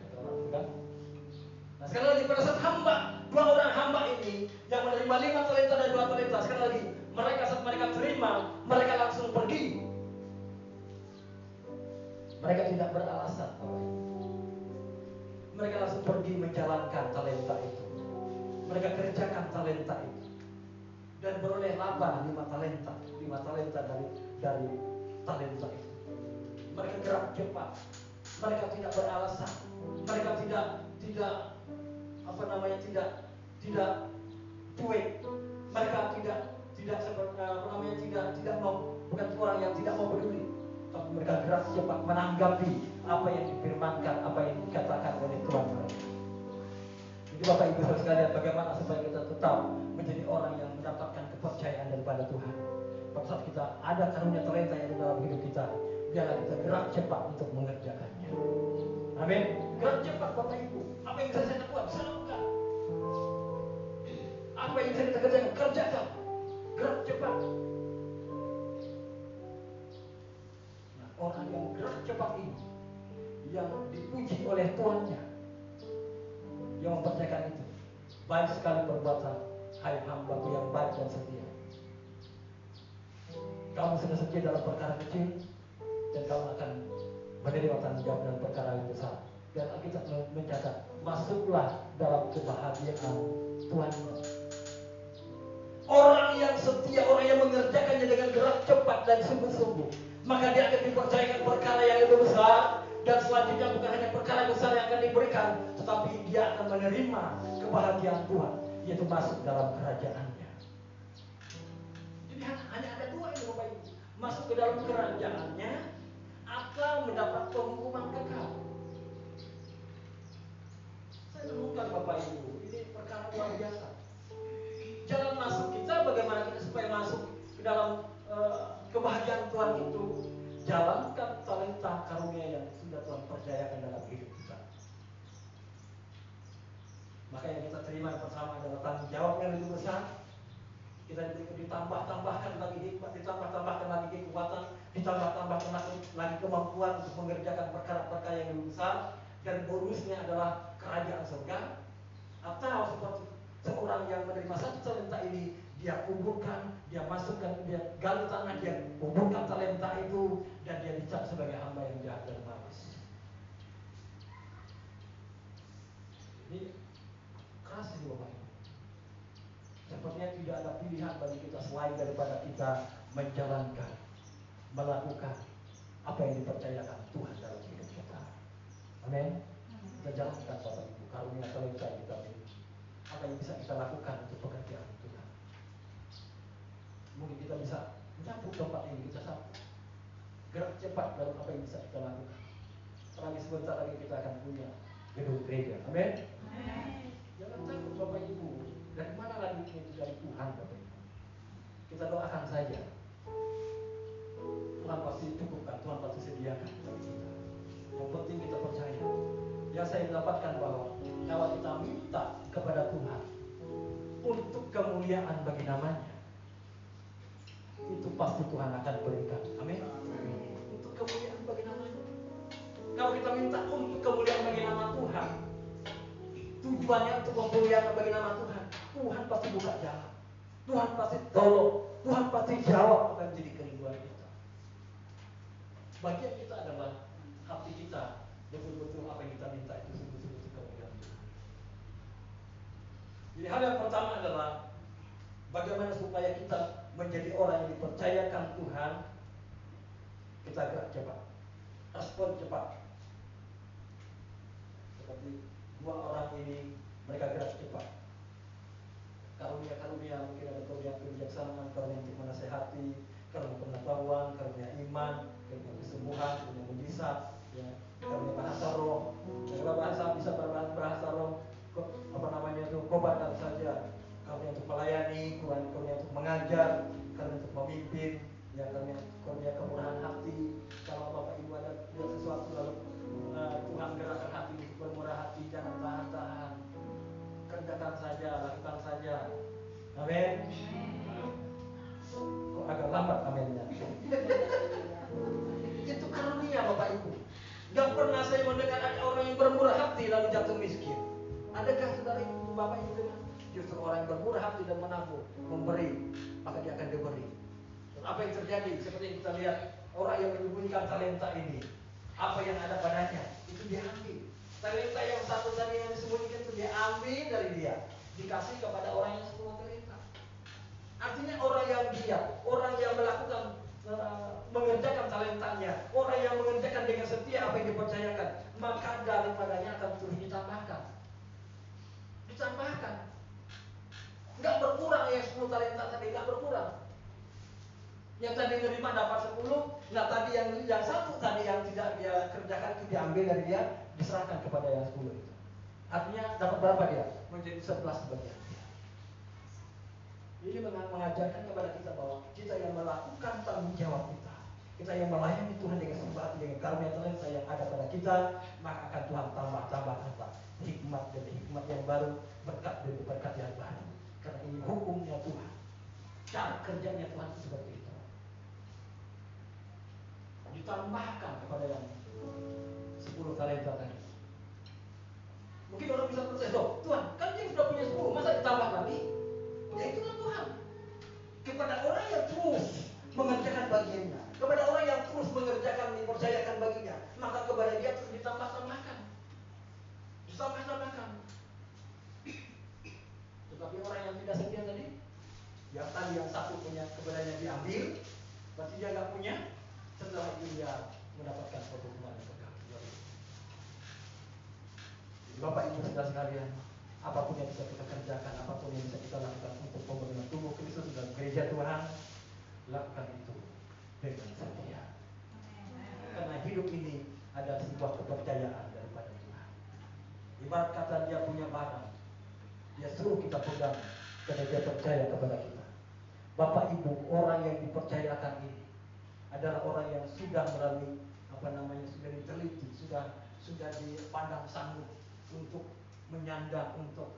kan? Nah sekali lagi pada saat dua orang hamba ini yang menerima 5 talenta dan 2 talenta, sekali lagi saat mereka terima, mereka langsung pergi. Mereka tidak beralasan, Bapak Ibu. Mereka langsung pergi menjalankan talenta itu. Mereka kerjakan talenta itu dan beroleh laba 5 talenta dari talenta itu. Mereka gerak cepat. Mereka tidak beralasan. Mereka tidak cuek. Mereka tidak mau, bukan orang yang tidak mau peduli. Tapi mereka gerak cepat menanggapi apa yang difirmankan, apa yang dikatakan oleh Tuhan mereka. Jadi Bapak Ibu saudara sekalian, bagaimana supaya kita tetap menjadi orang yang mendapatkan kepercayaan daripada Tuhan. Pada saat kita ada karunia talenta yang ada dalam hidup kita, biarlah kita gerak cepat untuk mengerjakannya. Amin. Gerak cepat Bapak Ibu. Apa yang bisa saya lakukan? Saya lakukan. Apa yang bisa kita kerjakan? Kerjakan. Gerak cepat. Nah, orang yang gerak cepat ini, yang dipuji oleh Tuannya, yang mempercayakan itu, baik sekali perbuatan, hai hamba-Ku yang baik dan setia. Kamu sudah setia dalam perkara kecil, dan kamu akan menerima tanggung jawab dalam perkara yang besar. Dan kita mencatat, masuklah dalam kebahagiaan Tuhan. Orang yang setia, orang yang mengerjakannya dengan gerak cepat dan sungguh-sungguh, maka dia akan dipercayakan perkara yang lebih besar. Dan selanjutnya bukan hanya perkara besar yang akan diberikan, tetapi dia akan menerima kebahagiaan Tuhan, yaitu masuk dalam kerajaannya. Jadi hanya ada 2 ini Bapak Ibu, masuk ke dalam kerajaannya atau mendapat penghukuman kekal. Saya menemukan Bapak Ibu, ini perkara luar biasa. Jalan masuk kita, bagaimana kita supaya masuk ke dalam kebahagiaan Tuhan itu, jalankan talenta karunia yang sudah Tuhan percayakan dalam hidup kita. Maka yang kita terima yang pertama adalah tanggung jawab yang lebih besar. Kita ditambah-tambahkan lagi hikmat, ditambah-tambahkan lagi kekuatan, ditambah-tambahkan lagi kemampuan untuk mengerjakan perkara-perkara yang lebih besar. Dan bonusnya adalah kerajaan surga. Atau seperti seorang yang menerima 1 talenta ini, dia kuburkan, dia masukkan, dia gali tanah, dia kuburkan talenta itu, dan dia dicap sebagai hamba yang jahat dan malas. Ini keras ini Bapak Ibu. Sepertinya tidak ada pilihan bagi kita selain daripada kita menjalankan, melakukan apa yang dipercayakan Tuhan dalam hidup kita. Amin. Kita jalankan Bapak Ibu karunia talenta yang kita miliki. Apa yang bisa kita lakukan untuk pekerjaan Tuhan. Mungkin kita bisa menyapu tempat ini, kita sapu. Gerak cepat dalam apa yang bisa kita lakukan. Lagi sebentar lagi kita akan punya gedung gereja. Amin. Jangan takut Bapak Ibu. Dari mana lagi ini? Dari Tuhan Bapak Ibu. Kita doakan saja. Tuhan pasti cukupkan, Tuhan pasti sediakan bagi kita. Yang penting kita percaya. Yang saya dapatkan bahwa kalau kita minta kepada Tuhan untuk kemuliaan bagi namanya, itu pasti Tuhan akan berikan. Amin. Untuk kemuliaan bagi namanya. Kalau kita minta untuk kemuliaan bagi nama Tuhan, tujuannya untuk kemuliaan bagi nama Tuhan, Tuhan pasti buka jalan. Tuhan pasti tolong. Tuhan pasti jawab apa yang menjadi kerinduan kita. Bagian kita adalah hati kita betul-betul apa yang kita minta itu sungguh-sungguh kemuliaan Tuhan. Jadi hal yang pertama adalah bagaimana supaya kita menjadi orang yang dipercayakan Tuhan. Kita gerak cepat, respon cepat. Seperti dua orang ini, mereka gerak cepat. Karunia mungkin ada karunia kebijaksanaan, karunia untuk menasehati, karunia pengetahuan, karunia iman, karunia kesembuhan, karunia mujizat, ya, karunia bahasa roh. Kalau bahasa bisa berbahasa roh, apa namanya itu, kobakan saja. Karunia untuk melayani, karunia untuk mengajar, karunia untuk memimpin, ya, karunia kemurahan hati. Kalau Bapak Ibu ada sesuatu lalu Tuhan gerakan hati untuk bermurah hati, jangan tahan-tahan. Kerjakan saja, lakukan saja. Amin. Kok agak lambat aminnya? Itu karunia Bapak Ibu. Gak pernah saya mendengar ada orang yang bermurah hati lalu jatuh miskin. Adakah saudara Ibu Bapak Ibu dengar? Justru orang yang bermurah hati dan menabur, memberi, maka dia akan diberi. Dan apa yang terjadi? Seperti yang kita lihat, orang yang menyembunyikan talenta ini, apa yang ada padanya itu diambil. Talenta yang satu tadi yang disembunyikan itu diambil dari dia, dikasih kepada orang yang 10 talenta. Artinya orang yang giat, orang yang melakukan mengerjakan talentanya, orang yang mengerjakan dengan setia apa yang dipercayakan, maka daripadanya akan terus ditambahkan. Nggak berkurang yang 10 talenta tadi, nggak berkurang. Yang tadi menerima dapat 10, nah tadi yang satu tadi yang tidak dia kerjakan itu diambil dari dia, diserahkan kepada yang 10 itu. Artinya dapat berapa dia? Menjadi 11 bagian. Ini mengajarkan kepada kita bahwa kita yang melakukan tanggung jawab kita yang melayani Tuhan dengan sembah, dengan karunia talenta yang ada pada kita, maka akan Tuhan tambah hikmat demi hikmat yang baru, berkat demi berkat yang baru. Karena ini hukumnya Tuhan, cara kerjanya Tuhan seperti itu. Ditambahkan kepada yang 10 talenta tadi. Mungkin orang bisa percaya, Tuhan, kan dia sudah punya 10, masa ditambah lagi? Ya itulah Tuhan. Kepada orang yang terus mengerjakan bagiannya, kepada orang yang terus mengerjakan, dipercayakan baginya, maka kepada dia terus ditambah-tambahkan. Tetapi orang yang tidak setia tadi, yang tadi yang satu punya kepadanya diambil, berarti dia nggak punya. Setelah itu dia mendapatkan suatu hukuman yang pegang. Bapak Ibu saudara sekalian, apapun yang bisa kita kerjakan, apapun yang bisa kita lakukan untuk pembangunan tubuh Kristus dan gereja Tuhan, lakukan itu dengan setia. Karena hidup ini ada sebuah kepercayaan daripada Tuhan. Ibarat kata dia punya barang, dia suruh kita pegang karena dia percaya kepada kita. Bapak Ibu, orang yang dipercayakan ini adalah orang yang sudah melalui sudah diteliti, sudah dipandang sanggup untuk menyandang, untuk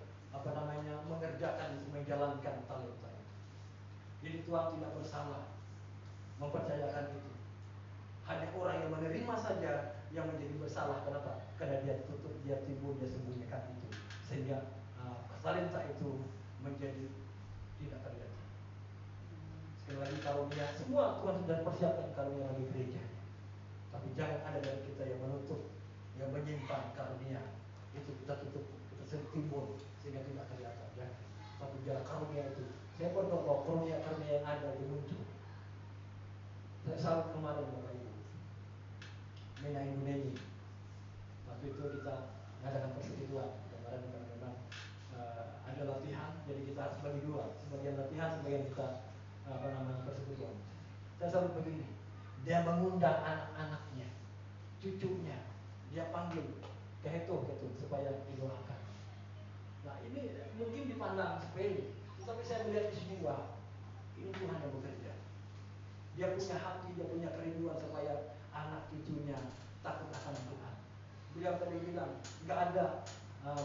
mengerjakan, menjalankan talenta itu. Jadi Tuhan tidak bersalah mempercayakan itu. Hanya orang yang menerima saja yang menjadi bersalah. Kenapa? Karena dia tutup, dia timbul, dia sembunyikan itu, sehingga talenta itu menjadi tidak terjadi. Sekali lagi karunia, semua Tuhan sudah persiapkan karunia bagi gereja. Tapi jangan ada dari kita yang menutup, yang menyimpan karunia itu, kita tutup, kita timbul sehingga tidak kelihatan. Ya. Tapi biar karunia itu, saya berdoa karunia yang ada itu muncul. Saya salut kemarin Bapak Ibu, Mena Indonesia. Waktu itu kita mengadakan persekutuan. Kemarin memang ada latihan, jadi kita harus bagi dua, sebagian latihan, sebagian kita persekutuan. Saya salut begini, dia mengundang anak-anaknya, cucunya, dia panggil ke hetu supaya didoakan. Nah ini mungkin dipandang sepele, tetapi saya melihat di sini bahwa ini Tuhan yang bekerja. Dia punya hati, dia punya kerinduan supaya anak cucunya takut akan Tuhan. Beliau tadi bilang, nggak ada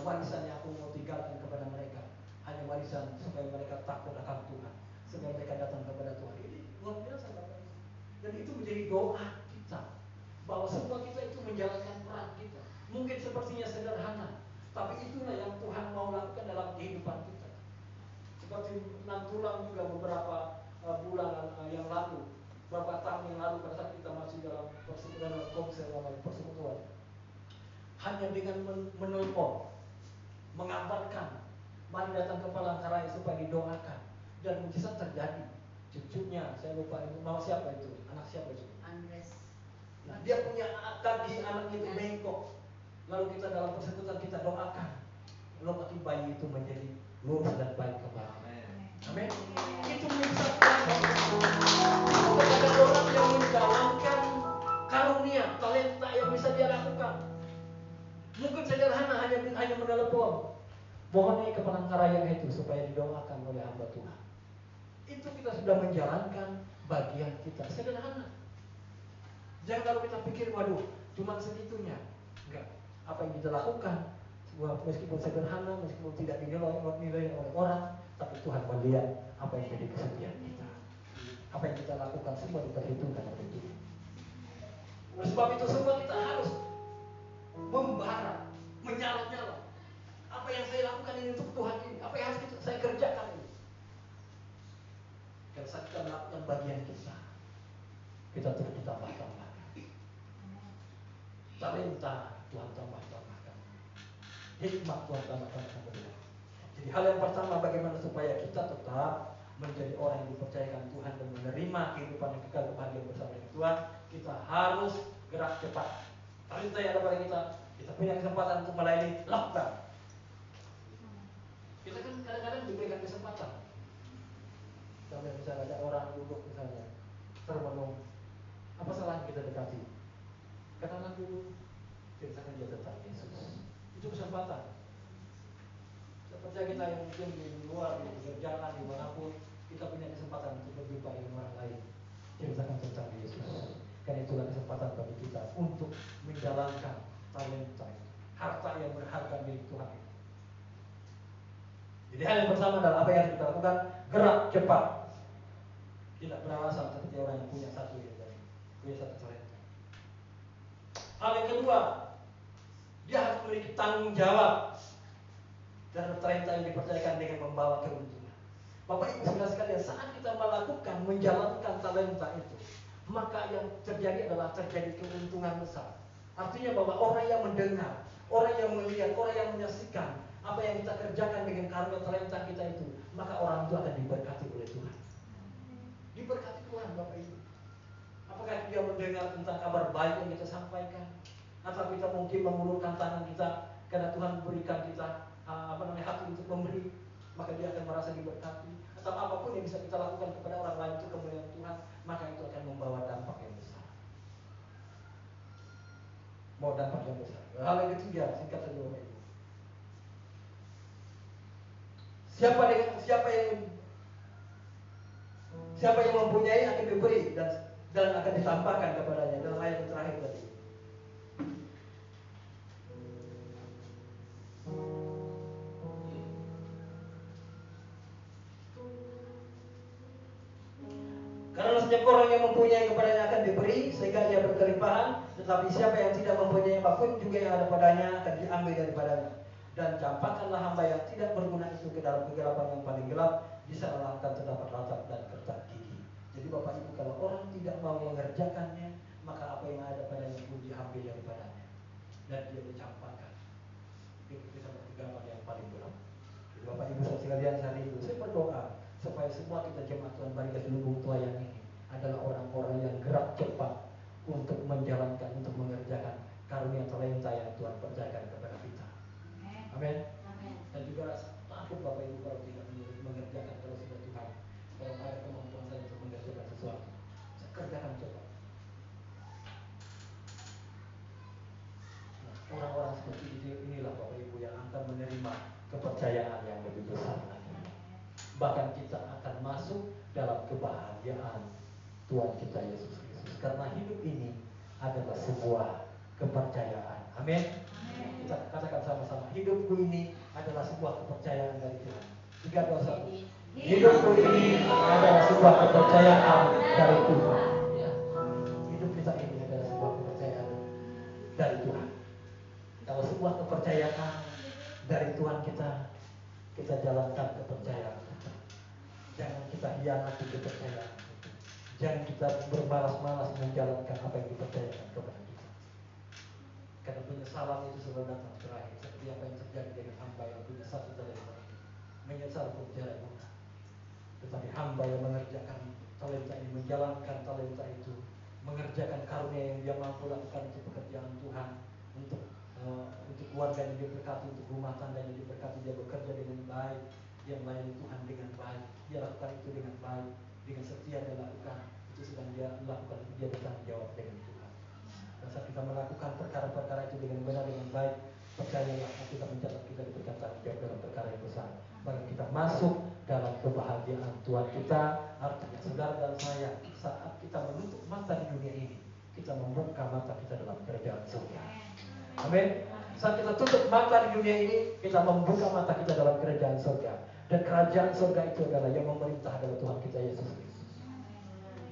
warisan yang aku mau tinggalkan kepada mereka. Hanya warisan supaya mereka takut akan Tuhan, supaya mereka datang kepada Tuhan. Ini luar biasa Bapak Ibu. Dan itu menjadi doa kita, bahwa semua kita itu menjalankan peran kita. Mungkin sepertinya sederhana, tapi itulah yang Tuhan mau lakukan dalam kehidupan kita. Seperti Nantulang juga beberapa bulan yang lalu, beberapa tahun yang lalu pada saat kita masih dalam persekutuan, hanya dengan menelpon, mengabarkan, mari datang ke Palangkaraya supaya didoakan, dan mujizat terjadi. Cucunya, saya lupa itu nama siapa itu, anak siapa itu? Andres. Nah, dia punya kaki anak itu bengkok. Lalu kita dalam persekutuan kita doakan, lalu kaki bayi itu menjadi lurus dan baik kembali. Amin. Itu mujizat Tuhan. Itu kepada orang yang menjalankan karunia, talenta yang bisa dia lakukan. Mungkin sederhana, hanya menelepon, mohon ke Palangkaraya itu supaya didoakan oleh hamba Tuhan. Itu kita sudah menjalankan bagian kita. Sederhana. Jangan kalau kita pikir, waduh, cuma segitunya. Enggak. Apa yang kita lakukan, meskipun sederhana, meskipun tidak dinilai oleh orang, tapi Tuhan melihat apa yang menjadi kesetiaan kita. Apa yang kita lakukan semua diperhitungkan oleh Tuhan. Oleh sebab itu semua kita harus membara, menyala-nyala. Apa yang saya lakukan ini untuk Tuhan ini, apa yang harus saya kerjakan ini. Dan saat kita melakukan bagian kita terus ditambah-tambahkan. Talenta Tuhan tambah-tambahkan, hikmat Tuhan tambah-tambahkan. Jadi hal yang pertama, bagaimana supaya kita tetap menjadi orang yang dipercayakan Tuhan dan menerima kehidupan yang kekal kebahagiaan bersama dengan Tuhan, kita harus gerak cepat. Talenta yang ada pada kita punya kesempatan untuk melayani, lakukan. Kita kan kadang-kadang diberikan kesempatan. Sampai misalnya ada orang duduk misalnya termenung, apa salahnya kita dekati? Kenalan dulu, ceritakan dia tentang Yesus. Itu kesempatan. Seperti kita yang mungkin di luar, di pekerjaan, dimanapun, kita punya kesempatan untuk berjumpa dengan orang lain, ceritakan tentang Yesus. Karena itulah kesempatan bagi kita untuk menjalankan talenta, harta yang berharga milik Tuhan. Jadi hal yang pertama adalah apa yang kita lakukan, gerak cepat. Tidak beralasan seperti orang yang punya satu talenta. Hal yang kedua, dia harus memiliki tanggung jawab terhadap talenta yang dipercayakan dengan membawa keuntungan. Bapak Ibu saudara sekalian, saat kita melakukan menjalankan talenta itu, maka yang terjadi adalah terjadi keuntungan besar. Artinya bahwa orang yang mendengar, orang yang melihat, orang yang menyaksikan apa yang kita kerjakan dengan karunia talenta kita itu, maka orang itu akan diberkati oleh Tuhan. Diberkati Tuhan Bapak Ibu. Apakah dia mendengar tentang kabar baik yang kita sampaikan, atau kita mungkin mengulurkan tangan kita karena Tuhan berikan kita hati untuk memberi, maka dia akan merasa diberkati. Atau apapun yang bisa kita lakukan kepada orang lain untuk kemuliaan Tuhan, maka itu akan membawa dampak yang besar. Mau dampak yang besar. Hal yang ketiga, singkat saja Bapak Ibu. Siapa yang mempunyai akan diberi dan akan ditambahkan kepadanya, dalam ayat yang terakhir tadi. Karena setiap orang yang mempunyai kepadanya akan diberi sehingga ia berkelimpahan, tetapi siapa yang tidak mempunyai apapun juga yang ada padanya akan diambil daripadanya. Dan campakkanlah hamba yang tidak berguna itu ke dalam kegelapan yang paling gelap, di sana akan terdapat ratap dan kertak gigi. Jadi Bapak Ibu, kalau orang tidak mau mengerjakannya, maka apa yang ada padanya pun diambil daripadanya dan dia dicampakkan di kegelapan yang paling gelap. Jadi Bapak Ibu sekalian, hari ini saya berdoa supaya semua kita jemaat Tuhan Barigas Lumbung Tuayan ini adalah orang-orang yang gerak cepat untuk menjalankan, untuk mengerjakan karunia talenta yang Tuhan percayakan kepada kita. Amin. Dan juga takut Bapak Ibu kalau tidak mengerjakan, kalau sudah Tuhan, kalau ada kemampuan saya untuk mengerjakan sesuatu, saya kerjakan cepat. Nah, orang-orang seperti inilah Bapak Ibu yang akan menerima kepercayaan yang lebih besar lagi. Bahkan kita akan masuk dalam kebahagiaan Tuhan kita Yesus Kristus. Karena hidup ini adalah sebuah kepercayaan Amin. Kita katakan sama-sama, hidupku ini adalah sebuah kepercayaan dari Tuhan. 3, 2, 1. Hidupku ini adalah sebuah kepercayaan dari Tuhan. Ya. Hidup kita ini adalah sebuah kepercayaan dari Tuhan. Kalau sebuah kepercayaan dari Tuhan kita jalankan kepercayaan kita. Jangan kita hianati kepercayaan. Jangan kita bermalas-malas menjalankan apa yang dipercayakan kepada kita. Karena penyesalan itu selalu datang terakhir. Seperti apa yang terjadi dengan hamba yang punya satu talenta. Menyesal pun tidak guna. Tetapi hamba yang mengerjakan talenta ini, menjalankan talenta itu, mengerjakan karunia yang dia mampu lakukan untuk pekerjaan Tuhan, untuk keluarga yang diberkati, untuk rumah tangga yang diberkati, dia bekerja dengan baik, dia melayani Tuhan dengan baik, dia lakukan itu dengan baik, dengan setia dia lakukan, itu sedang dia lakukan, dia bertanggung jawab dengan Tuhan. Dan saat kita melakukan perkara-perkara itu dengan benar, dengan baik, percayalah kita mencatat kita diberikan tanggung jawab dalam perkara yang besar. Maka kita masuk dalam kebahagiaan Tuhan kita. Artinya saudara dan saya, saat kita menutup mata di dunia ini, kita membuka mata kita dalam kerajaan surga. Amin. Saat kita tutup mata di dunia ini, kita membuka mata kita dalam kerajaan surga. Dan kerajaan surga itu adalah yang memerintah adalah Tuhan kita Yesus Kristus.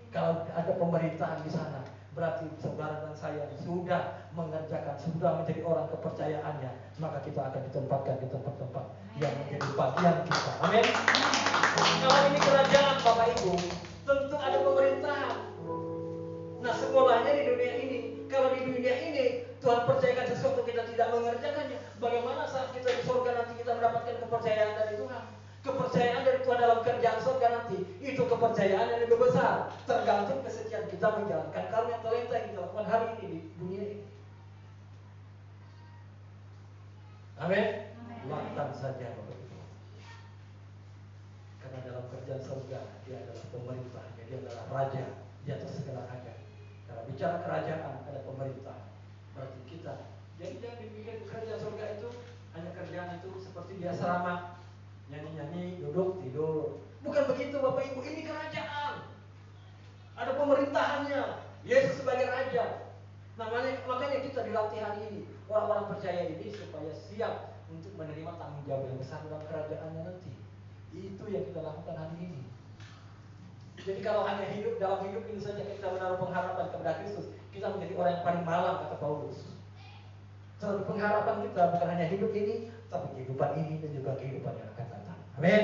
Kalau ada pemerintahan di sana, berarti saudara dan saya sudah mengerjakan, sudah menjadi orang kepercayaannya, maka kita akan ditempatkan di tempat-tempat yang menjadi bagian kita. Amin. Kalau ini kerajaan Bapak Ibu, tentu ada pemerintahan. Nah, sekolahnya di dunia ini. Kalau di dunia ini Tuhan percayakan sesuatu kita tidak mengerjakannya, bagaimana saat kita di surga nanti kita mendapatkan kepercayaan dari Tuhan? Kepercayaan dari Tuhan dalam kerjaan surga nanti, itu kepercayaan yang lebih besar, tergantung kesetiaan kita menjalankan karunia talenta yang kita lakukan hari ini di dunia ini. Amin. Lakukan saja Bapak Ibu. Karena dalam kerjaan surga dia adalah pemerintahnya, dia adalah raja di atas segala raja. Kalau bicara kerajaan ada pemerintah, berarti kita. Jadi jangan dipikir kerjaan surga itu hanya kerjaan itu seperti biasa ramah, nyanyi-nyanyi, duduk, tidur. Bukan begitu Bapak Ibu, ini kerajaan. Ada pemerintahannya. Yesus sebagai raja. Makanya kita dilatih hari ini, orang-orang percaya ini supaya siap untuk menerima tanggung jawab yang besar dalam kerajaannya nanti. Itu yang kita lakukan hari ini. Jadi kalau hanya hidup dalam hidup ini saja kita menaruh pengharapan kepada Kristus, kita menjadi orang yang paling malang, kata Paulus. Selalu pengharapan kita bukan hanya hidup ini, tapi kehidupan ini dan juga kehidupan yang akan datang. Amin.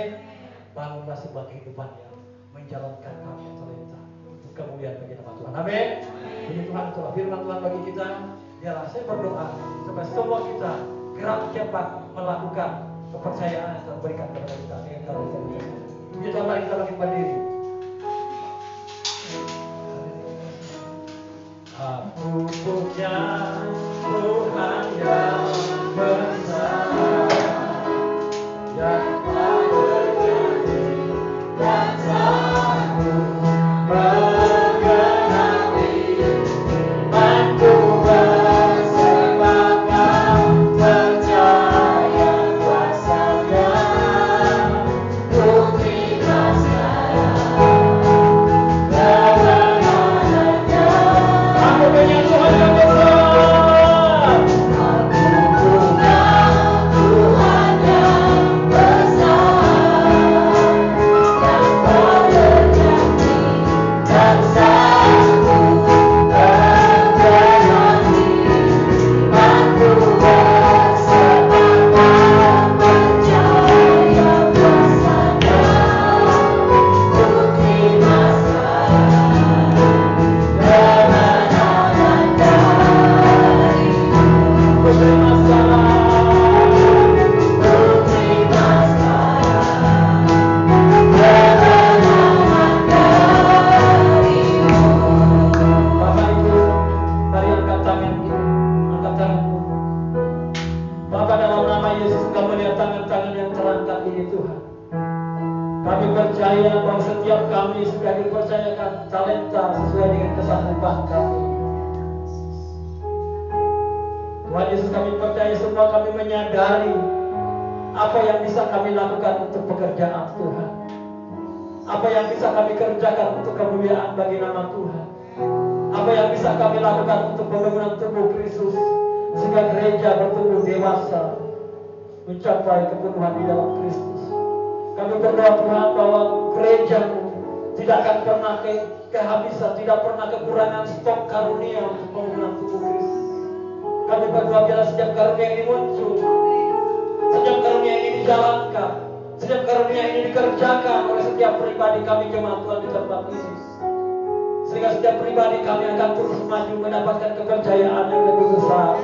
Bangunlah sebuah kehidupan yang menjalankan karunia talenta untuk kemuliaan bagi nama Tuhan. Amin. Puji Tuhan, itulah firman Tuhan bagi kita. Biarlah saya berdoa supaya semua kita gerak cepat melakukan kepercayaan yang Tuhan berikan kepada kita dengan talenta kita. Puji Tuhan, mari kita bangkit berdiri. Aku punya Tuhan yang besar, yang tak berganti dan sanggup menggenapi imanku bersembahkan, percaya kuasa-Nya, ku terima saya kebenarannya. Aku punya Tuhan yang besar. Tuhan Yesus, kami percaya semua kami menyadari apa yang bisa kami lakukan untuk pekerjaan Tuhan, apa yang bisa kami kerjakan untuk kemuliaan bagi nama Tuhan, apa yang bisa kami lakukan untuk pembangunan tubuh Kristus, sehingga gereja bertumbuh dewasa mencapai kepenuhan di dalam Kristus. Kami berdoa Tuhan bahwa gereja-Mu tidak akan pernah kehabisan, tidak pernah kekurangan stok karunia untuk pembangunan tubuh Kristus. Kami berdoa biarlah setiap karunia ini muncul, setiap karunia ini dijalankan, setiap karunia ini dikerjakan oleh setiap pribadi kami jemaat Tuhan di tempat ini. Sehingga setiap pribadi kami akan terus maju mendapatkan kepercayaan yang lebih besar.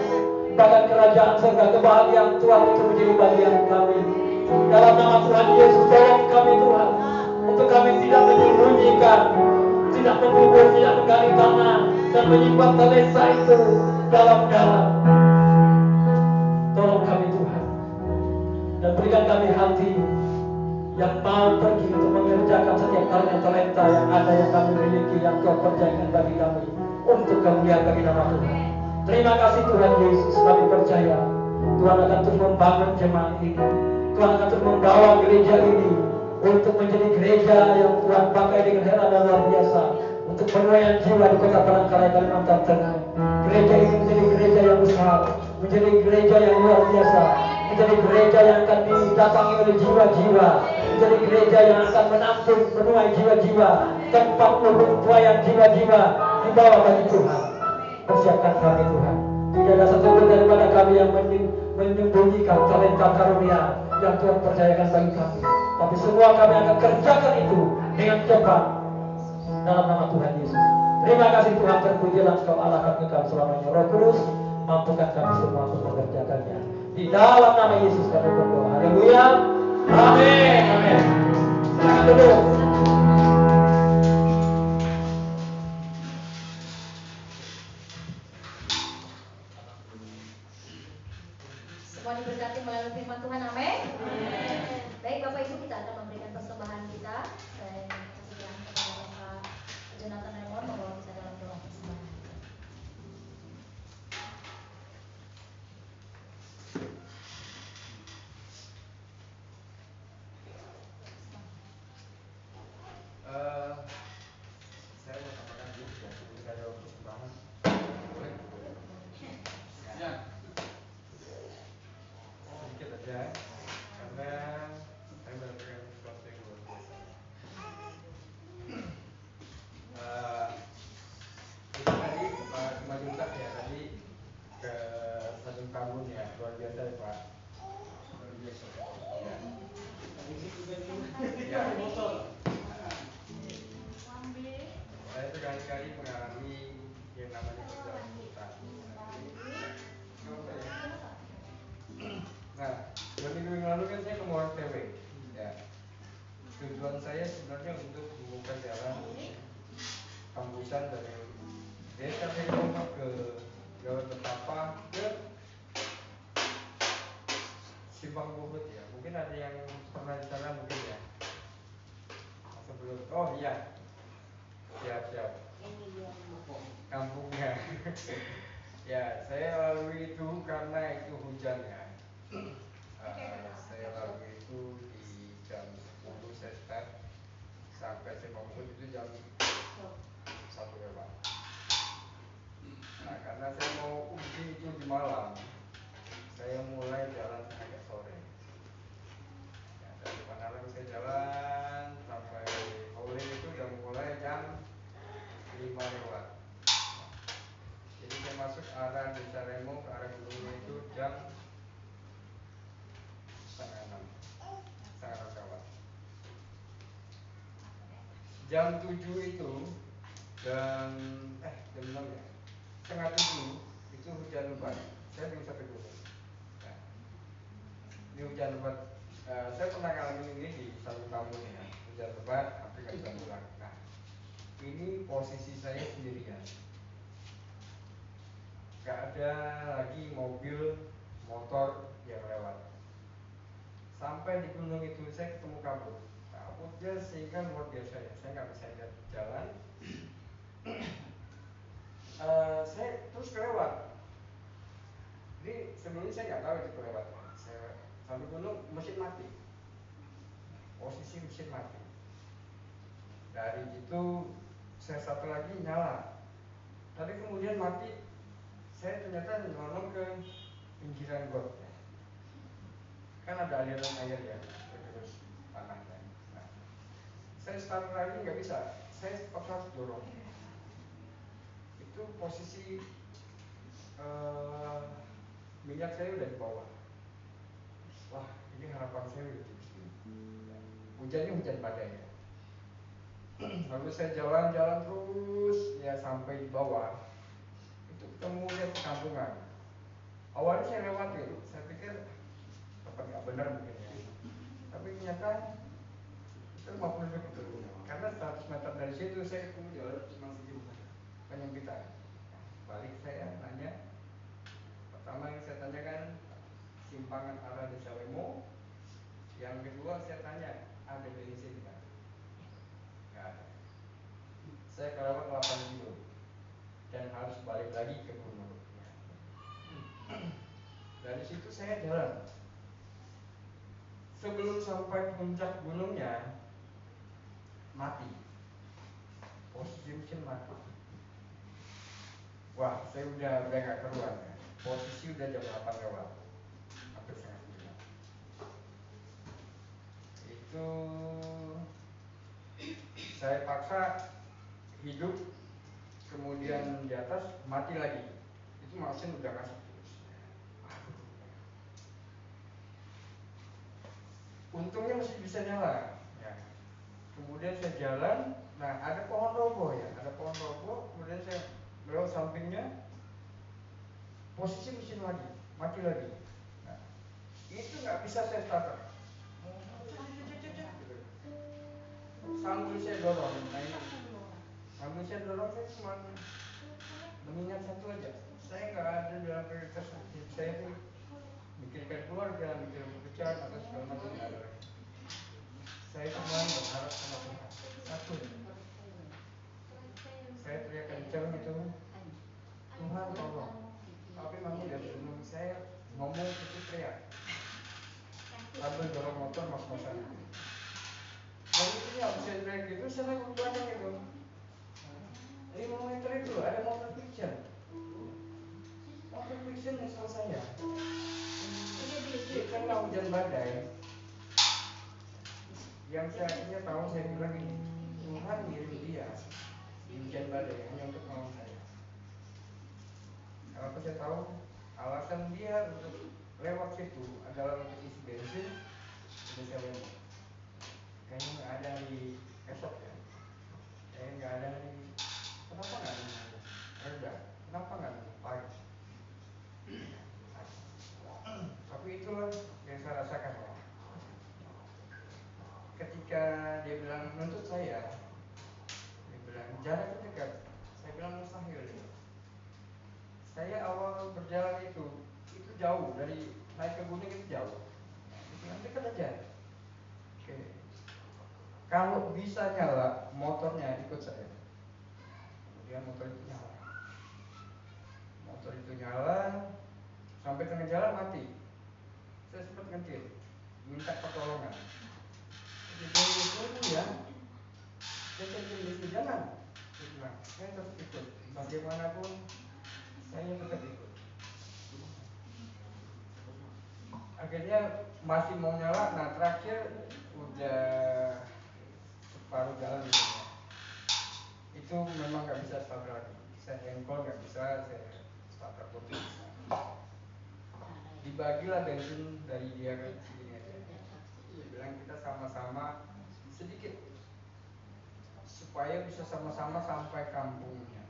Bahkan kerajaan serta kebahagiaan Tuhan itu menjadi bagian kami. Dalam nama Tuhan Yesus, tolong kami Tuhan, untuk kami tidak menyembunyikan, tidak mengubur, tidak menggali tanah, dan menyimpan talenta itu dalam-dalam. Tolong kami Tuhan, dan berikan kami hati yang mau pergi untuk mengerjakan setiap karunia talenta yang ada yang kami miliki, yang Kau percayakan bagi kami untuk kemuliaan bagi nama Tuhan. Terima kasih Tuhan Yesus, kami percaya Tuhan akan terus membangun jemaat ini. Tuhan akan terus membawa gereja ini untuk menjadi gereja yang Tuhan pakai dengan heran dan luar biasa untuk penuaian jiwa di kota Palangkaraya, Kalimantan Tengah. Gereja ini menjadi gereja yang besar, menjadi gereja yang luar biasa, menjadi gereja yang akan didatangi oleh jiwa-jiwa, menjadi gereja yang akan menampung menuai jiwa-jiwa, tempat pengumpulan jiwa-jiwa dibawa bagi Tuhan. Persiapkan kami Tuhan. Tidak ada satupun daripada kami yang menyembunyikan talenta karunia yang Tuhan percayakan bagi kami. Tapi semua kami akan kerjakan itu dengan cepat dalam nama Tuhan Yesus. Terima kasih Tuhan, terpujilah Engkau Allah kami selamanya. Roh Kudus, mampukan kami semua untuk mengerjakannya. Di dalam nama Yesus kami berdoa. Haleluya. Amin. Amin. Silakan duduk. Semua diberkati melalui firman Tuhan, amin. Baik Bapak Ibu, kita akan memberikan persembahan kita. Saya kasihkan kepada Bapak Jonathan Raymond membawa kita dalam doa persembahan. Saya mau sampaikan dulu ya, jadi saya ada persembahan. Boleh? Ya. Sedikit aja, karena saya mendapatkan sesuatu yang luar biasa. Itu tadi Pak Majuntak ya, tadi ke Tanjung Tambun ya, luar biasa ya Pak. Luar biasa. Ya. Ya. Saya berkali-kali mengalami yang namanya perjalanan hutan. Nah, 2 minggu yang lalu kan saya ke Muara Tewe. Ya. Tujuan saya sebenarnya untuk membuka jalan tembusan dari Desa Tekompak ke Jawa Betapa ke Simpang Bogor ya. Mungkin ada yang pernah di sana mungkin ya. Sebelum, oh iya. Siap. Kampungnya. Ya, saya lalui itu karena itu hujan ya. Saya lalui itu di jam 10 saya start sampai Simpang Bogor itu jam 1 lewat. Nah, karena saya mau uji itu di malam, saya mulai jalan agak sore. Ya, dari Panalang saya jalan sampai Pauling itu udah mulai jam 5 lewat. Jadi saya masuk arah Desa Remo ke arah gunungnya itu jam setengah 6 lewat. Jam 7 itu jam 6 ya, setengah 7 itu hujan lebat. Saya belum sampai gunung. Nah, ini hujan lebat. Saya pernah ngalamin ini di satu kampung ya, hujan lebat hampir nggak bisa pulang. Nah, ini posisi saya sendirian, nggak ada lagi mobil, motor yang lewat. Sampai di gunung itu saya ketemu kabut. Kabutnya sehingga luar biasa ya, saya nggak bisa lihat jalan. Saya terus kelewat. Jadi sebelumnya saya nggak tahu itu kelewat. Saya sampai gunung mesin mati, posisi mesin mati. Dari itu saya satu lagi nyala, tapi kemudian mati saya ternyata nyelonong ke pinggiran got. Kan ada aliran air ya, terus tanahnya. Nah, saya start lagi nggak bisa, saya harus dorong. Itu posisi minyak saya udah di bawah. Wah, ini harapan saya udah di sini. Hujannya hujan badai ya. Lalu saya jalan-jalan terus ya sampai di bawah. Itu ketemu dia perkampungan. Awalnya saya lewatin, saya pikir tempat nggak benar mungkin ya. Tapi ternyata itu 50 detik itu. Karena 100 meter dari situ saya ketemu jalan cuma segini penyempitan. Balik saya nanya, pertama yang saya tanyakan simpangan arah Desa Wemo. Yang kedua saya tanya, ada bensin nggak? Nggak ada. Saya kelewat 8 kilo dan harus balik lagi ke gunung. Dari situ saya jalan. Sebelum sampai puncak gunungnya mati. Posisi mesin mati. Wah, saya udah gak keruan ya. Posisi udah jam 8 lewat. Hampir setengah 9. Itu saya paksa hidup, kemudian di atas mati lagi. Itu mesin udah kasih terus. Untungnya masih bisa nyala ya. Kemudian saya jalan, nah ada pohon roboh ya, ada pohon roboh. Kemudian saya lewat sampingnya, posisi mesin lagi, mati lagi. Nah, itu nggak bisa saya starter. Sambil saya dorong, nah ini, sambil saya dorong saya cuma mengingat satu aja, saya nggak ada dalam prioritas hidup saya itu mikirkan keluarga, mikir pekerjaan atau segala macam, nggak ada lagi. Saya cuma berharap sama Tuhan. Satu, saya teriak kencang itu, Tuhan tolong. Tapi mami dari rumah saya ngomong itu teriak sambil dorong motor mas-masan. Dan itu ya saya teriak gitu, saya naik ke belakang itu 5 meter itu ada motor fiction. Motor fiction nyesel saya. Di tengah hujan badai, yang saya akhirnya tahu, saya bilang ini, Tuhan ngirim dia di hujan badai hanya untuk menolong saya. Kenapa saya tahu? Alasan dia untuk lewat situ adalah untuk isi bensin. Jadi saya bilang, kayaknya nggak ada di esok ya. Kayaknya nggak ada di. Kenapa nggak ada? Reda. Kenapa nggak ada pagi? Tapi itulah yang saya rasakan ya. Ketika dia bilang menuntut saya, dia bilang jarak itu dekat. Saya bilang mustahil ya. Saya awal berjalan itu jauh, dari naik ke gunung itu jauh. Nanti dekat aja. Oke. Kalau bisa nyala motornya ikut saya. Kemudian motor itu nyala. Motor itu nyala sampai tengah jalan mati. Saya sempat ngetir, minta pertolongan. Jadi tunggu ya. Saya cek jangan. Saya bilang, saya tetap ikut. Bagaimanapun saya tetap ikut. Akhirnya masih mau nyala. Nah terakhir udah separuh jalan gitu ya. Itu memang nggak bisa starter lagi. Saya engkol nggak bisa, saya starter pun nggak bisa. Dibagilah bensin dari dia ke sini aja. Dia bilang kita sama-sama sedikit supaya bisa sama-sama sampai kampungnya.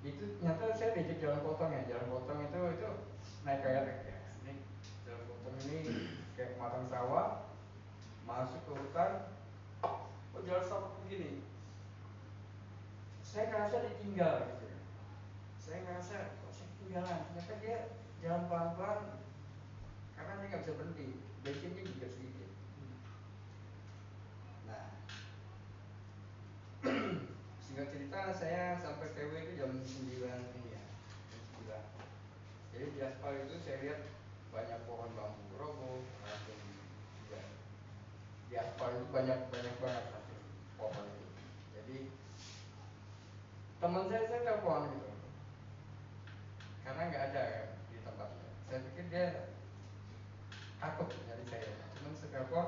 Itu nyata saya diajak jalan potong ya. Jalan potong itu naik kayak ya. Ini jalan potong ini kayak matang sawah, masuk ke hutan. Oh jalan stop begini. Saya ngerasa ditinggal gitu. Saya ngerasa kok saya ketinggalan. Ternyata dia jalan pelan-pelan karena dia nggak bisa berhenti. Bensinnya juga sedikit. Nah, singkat cerita saya sampai TW itu jam 9 ini ya. Jam 9. Jadi di aspal itu saya lihat banyak pohon bambu roboh, langsung juga. Di aspal itu banyak banget hasil pohon itu. Jadi teman saya telepon gitu, karena nggak ada kan di tempatnya. Saya pikir dia takut nyari saya, cuman saya telepon,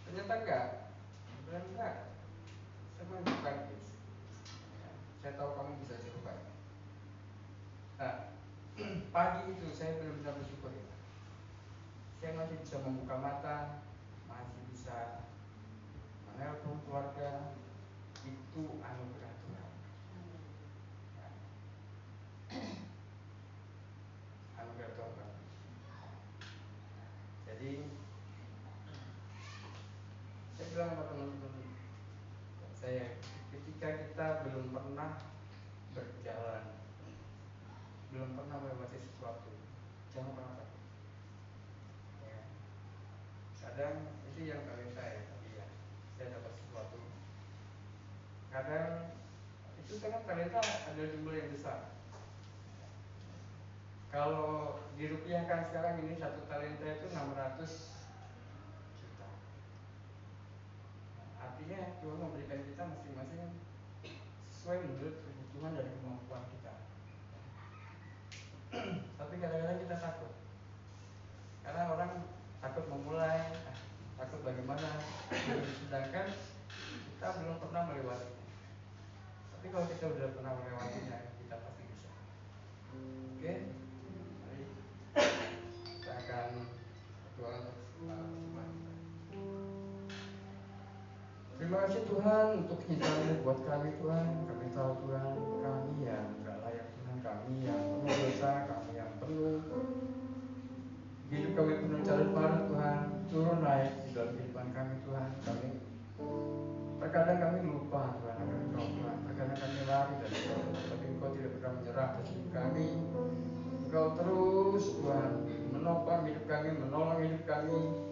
ternyata enggak, bilang enggak, saya mau bukan gitu. Saya tahu kamu bisa survive. Nah, pagi itu saya benar-benar bersyukur ya. Saya masih bisa membuka mata, masih bisa menelpon keluarga, itu anugerah Tuhan. Ya. Anugerah Tuhan. Jadi saya bilang sama teman-teman saya, ketika kita belum pernah berjalan, belum pernah melewati sesuatu, jangan pernah takut. Ya. Kadang itu yang kalian saya tadi ya, saya dapat sesuatu. Kadang itu kan talenta ada jumlah yang besar. Kalau dirupiahkan sekarang ini satu talenta itu 600 juta. Artinya Tuhan memberikan kita masing-masing sesuai menurut kebutuhan dan kemampuan kita. Tapi kadang-kadang kita takut, karena orang takut memulai, takut bagaimana, sedangkan kita belum pernah melewati. Tapi kalau kita sudah pernah melewatinya, kita pasti bisa. Oke, mari kita akan berdoa untuk semua. Terima kasih Tuhan untuk hidupmu buat kami Tuhan. Kami tahu Tuhan, kami yang gak layak Tuhan, kami yang penuh dosa, kami yang penuh hidup kami penuh carut marut Tuhan. Turun naik di dalam kehidupan kami Tuhan. Kami terkadang kami lupa Tuhan akan Engkau Tuhan. Terkadang kami lari dari Engkau, tapi Engkau tidak pernah menyerah atas hidup kami. Engkau terus Tuhan menopang hidup kami, menolong hidup kami.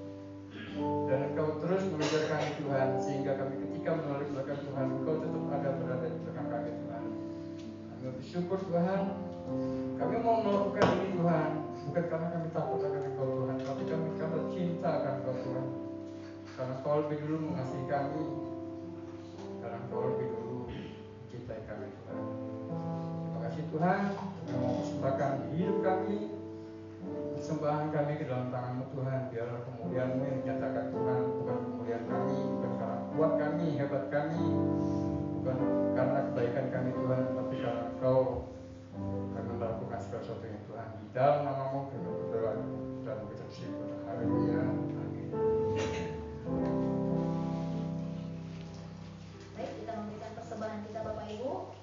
Dan Engkau terus mengejar kami Tuhan, sehingga kami ketika menolak belakang Tuhan, Engkau tetap ada berada di belakang kami Tuhan. Kami bersyukur Tuhan. Kami mau melakukan ini Tuhan, bukan karena kami takut akan Engkau Tuhan, tapi kami karena cinta akan Engkau Tuhan. Karena Engkau lebih dulu mengasihi kami, karena Engkau lebih dulu mencintai kami Tuhan. Terima kasih Tuhan, kami mau persembahkan hidup kami, persembahan kami ke dalam tangan-Mu Tuhan. Biarlah kemuliaan-Mu yang dinyatakan Tuhan, bukan kemuliaan kami, bukan karena kuat kami, hebat kami, bukan karena kebaikan kami Tuhan, tapi karena Engkau kami melakukan segala sesuatunya Tuhan. Di dalam nama-Mu kami berdoa dan begitu bersyukur. Haleluya. Amin. Baik, kita memberikan persembahan kita Bapak Ibu.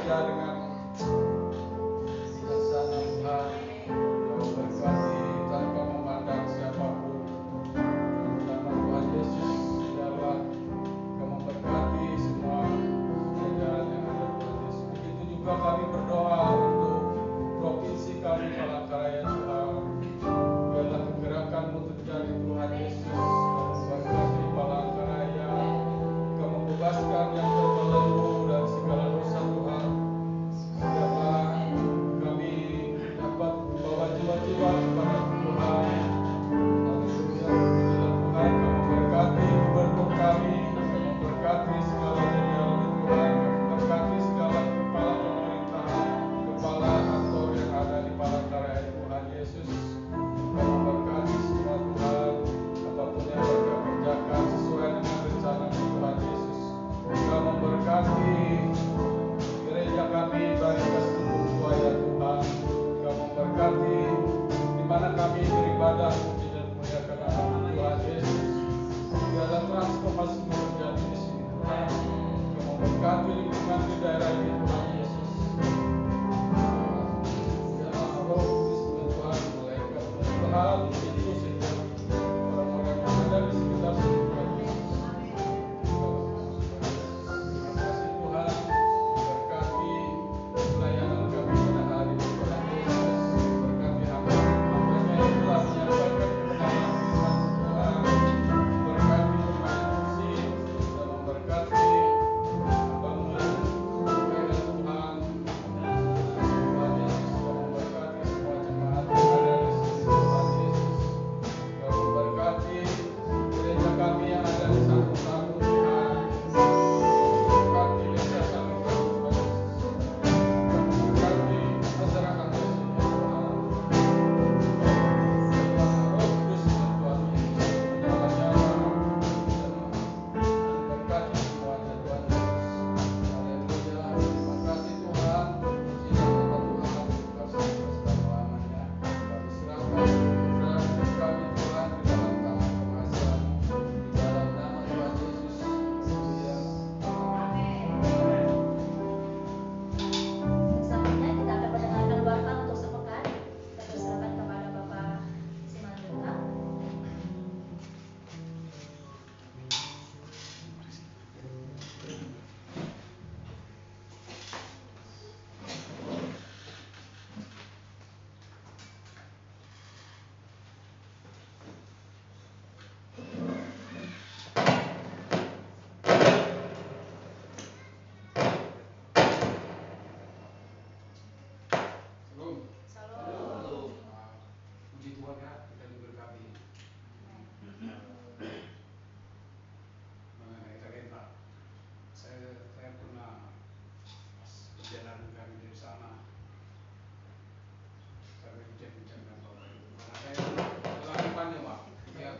gereja dengan bijaksana Tuhan. Kau berkati tanpa memandang siapapun. Nama Tuhan Yesus, biarlah Kau memberkati semua kerajaan yang ada Tuhan Yesus. Begitu juga kami berdoa untuk provinsi kami Palangkaraya Tuhan. Biarlah kegerakan-Mu terjadi Tuhan Yesus. Kau memberkati Palangkaraya. Kau membebaskan yang terbelenggu dan segala dosa Tuhan. Biarlah kami dapat membawa jiwa-jiwa kepada Tuhan. Haleluya. Pujilah Tuhan, Kau memberkati gubernur kami, Kau memberkati segala jajaran Tuhan, Kau memberkati segala kepala pemerintahan, kepala kantor yang ada di Palangkaraya Tuhan Yesus. Kau memberkati semua Tuhan, apapun yang mereka kerjakan sesuai dengan rencana Tuhan Yesus. Kau memberkati gereja kami Baritas Tumpuk Buaya Tuhan. Kau memberkati di mana kami beribadah puji dan muliakan nama Tuhan Yesus. Biarlah transformasi terjadi di sini Tuhan. Kau memberkati lingkungan di daerah ini Tuhan Yesus. Biarlah roh kudus Tuhan malaikat Tuhan itu sehingga orang-orang yang ada di sekitar sini Tuhan Yesus. Terima kasih Tuhan, berkati pelayanan kami pada hari ini Tuhan Yesus. Berkati hamba-Hamba-Nya yang telah menyampaikan kebenaran firman Tuhan. Berkati jemaat kursi dan memberkati hamba-Mu pelayanan Tuhan. Tuhan Yesus, Kau memberkati semua jemaat yang ada di sini Tuhan Yesus. Kau memberkati gereja kami yang ada di Sagu-Sagu Tuhan. Memberkati desa Sagu-Sagu Tuhan Yesus. Memberkati masyarakat di sini Tuhan. Biarlah Roh Kudus Tuhan Yesus menyala-nyala dan memberkati semuanya Tuhan Yesus. Haleluya. Terima kasih Tuhan. Pujilah nama Tuhan untuk sampai selama-lamanya. Kami serahkan kebenaran hidup kami Tuhan di dalam tangan pengasihan-Mu. Di dalam nama Tuhan Yesus. Haleluya. Selanjutnya kita akan mendengarkan warta untuk sepekan. Saya persilakan kepada Bapak Simanjuntak. Shalom. Puji Tuhan ya, kita diberkati. Mengenai talenta, saya pernah pas perjalanan kami dari sana, saya bincang-bincang dengan Bapak itu. Karena saya melakukannya Pak, ya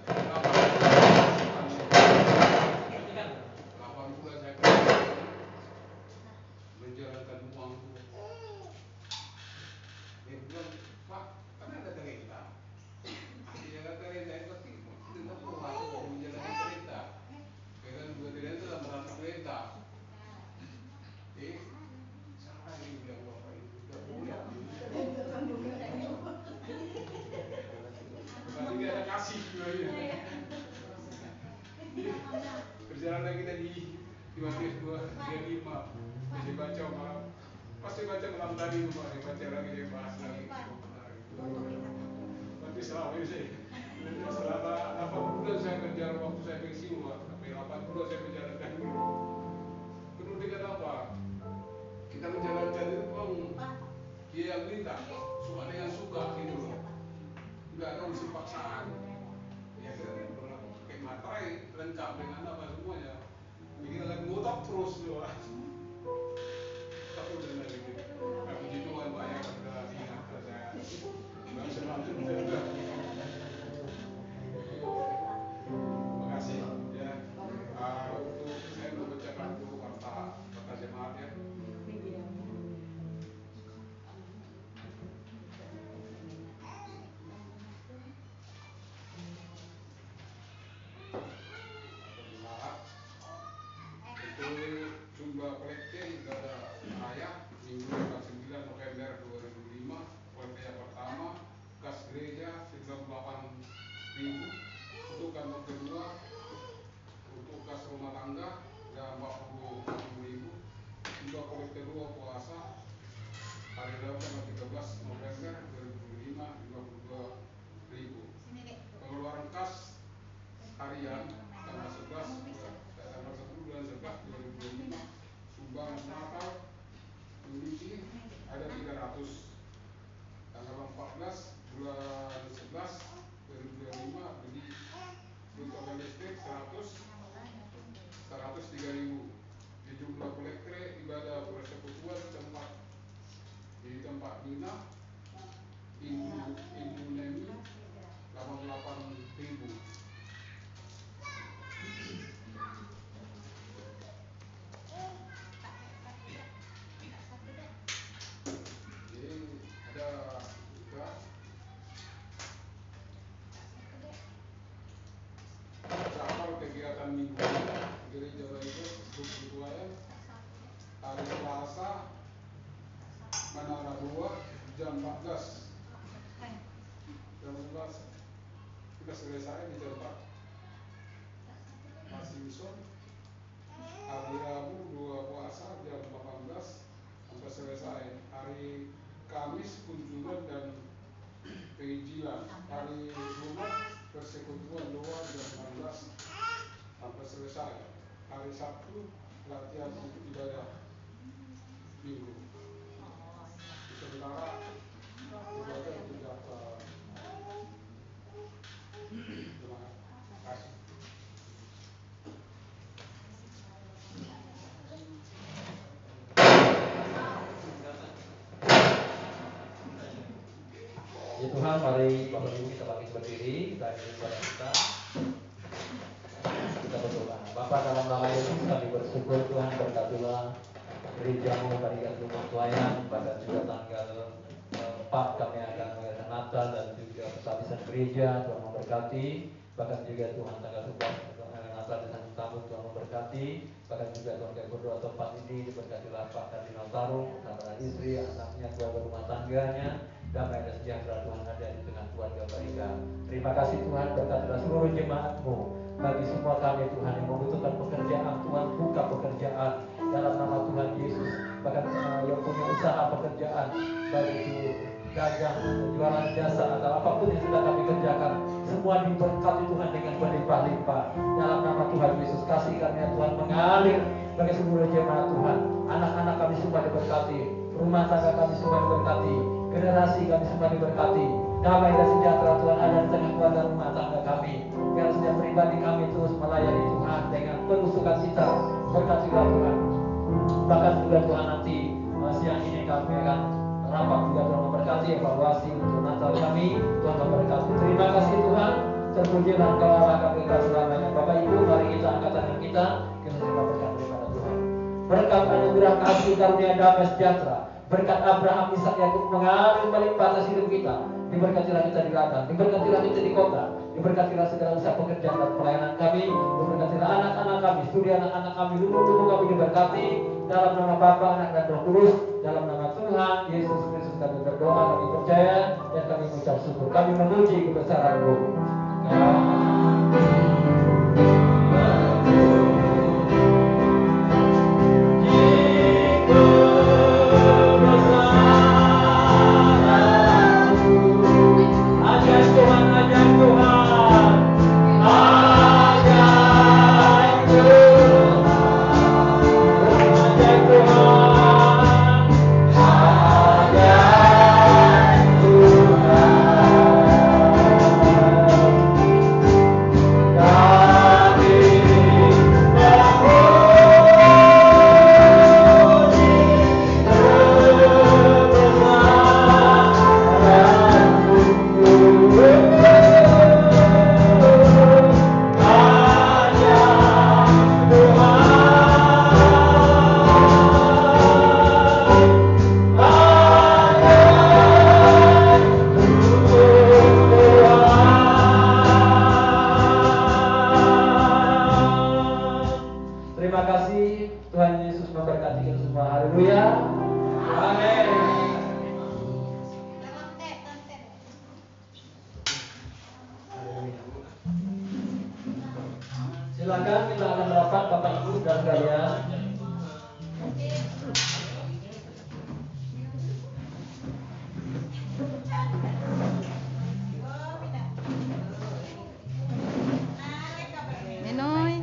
8 bulan saya kerja, menjalankan uang itu. Dia bilang, Pak, kan ada talenta. Artinya ada talenta itu pasti kita perlu masuk menjalankan talenta. Dengan dua talenta dalam rangka talenta. Salah ini bilang Bapak itu tidak boleh. Berarti dia ada kasih juga ya. Perjalanan kita di Matius 2:25. Saya baca malam. Pasti baca malam tadi itu Pak. Saya baca lagi, saya bahas lagi. Tapi selama ini selama 8 bulan saya kerja waktu saya pensiun Pak. Sampai 8 bulan saya menjalankan dulu. Penuh dengan apa? Kita menjalankan itu Bang. Dia yang minta, suka dengan suka gitu loh. Enggak ada unsur paksaan. Ya kita pakai materai lengkap dengan apa semuanya. Bikin alat ngotak terus loh. Tapi udah lagi gitu. Nah, puji Tuhan Pak ya, sudah ingat saya. Nggak selalu menjaga. Terima kasih ya. Untuk saya membacakan dulu kata jemaat ya. Jumlah kolektif negara raya 3.000. Di jumlah kolektor ibadah persekutuan di tempat Bina Indunemi 88.000. Jadi ada juga jadwal kegiatan minggu gereja Bible Bukit hari Selasa Menara 2 jam 14. Jam 14 kita selesai di tempat Mas Simpson. Hari Rabu 2 puasa jam 18 sampai selesai. Hari Kamis kunjungan dan penginjilan. Hari Jumat persekutuan doa jam 16 sampai selesai. Hari Sabtu latihan ibadah minggu. Sementara ibadah tidak terima kasih. Ya Tuhan, mari Bapak Ibu kita bangkit berdiri dan ibadah kita. Kita berdoa. Bapa, dalam nama Yesus kami bersyukur Tuhan, berkatilah gerejamu pada rumah pelayan pada juga tanggal 4 kami akan merayakan Natal dan juga persalisan gereja. Tuhan memberkati. Bahkan juga Tuhan tanggal 11 Natal dan tamu Tuhan memberkati. Bahkan juga Tuhan kami berdoa tempat ini diberkatilah Pak Kardinal Tarung, bersama istri, anaknya, keluarga rumah tangganya. Damai dan sejahtera Tuhan ada di tengah keluarga mereka. Terima kasih Tuhan, berkatilah seluruh jemaat-Mu. Bagi semua kami Tuhan yang membutuhkan pekerjaan, Tuhan buka pekerjaan dalam nama Tuhan Yesus. Bahkan yang punya usaha pekerjaan, baik itu dagang, jualan jasa atau apapun yang sudah kami kerjakan, semua diberkati Tuhan dengan berlimpah-limpah. Dalam nama Tuhan Yesus, kasih karunia Tuhan mengalir bagi seluruh jemaat Tuhan. Anak-anak kami semua diberkati, rumah tangga kami semua diberkati, generasi kami semua diberkati. Damai dan sejahtera Tuhan ada di tengah keluarga rumah tangga kami. Biar setiap pribadi kami terus melayani Tuhan dengan penuh sukacita. Berkatilah Tuhan. Bahkan juga Tuhan nanti siang ini kami akan rapat juga Tuhan memberkati evaluasi untuk Natal kami. Tuhan memberkati. Terima kasih Tuhan. Terpujilah Engkau Allah kami selamanya. Bapak Ibu, mari kita angkat tangan kita terima berkat daripada Tuhan. Berkat anugerah kasih karunia damai sejahtera. Berkat Abraham, Ishak, Yakub mengalir melimpah atas hidup kita. Diberkatilah kita di ladang, diberkatilah kita di kota, diberkatilah segala usaha pekerjaan dan pelayanan kami, diberkatilah anak-anak kami, studi anak-anak kami, lumu-lumu kami diberkati. Dalam nama Bapa, Anak dan Roh Kudus, dalam nama Tuhan Yesus Kristus kami berdoa, kami percaya dan kami mengucap syukur. Kami memuji kebesaran-Mu. Silakan kita akan merapat Bapak Ibu dan sekalian. Nenoy.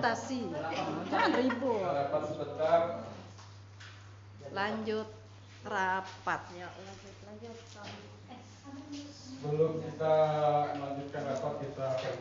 organisasi. Jangan ribut. Rapat sebentar. Lanjut rapat. Sebelum kita melanjutkan rapat, kita akan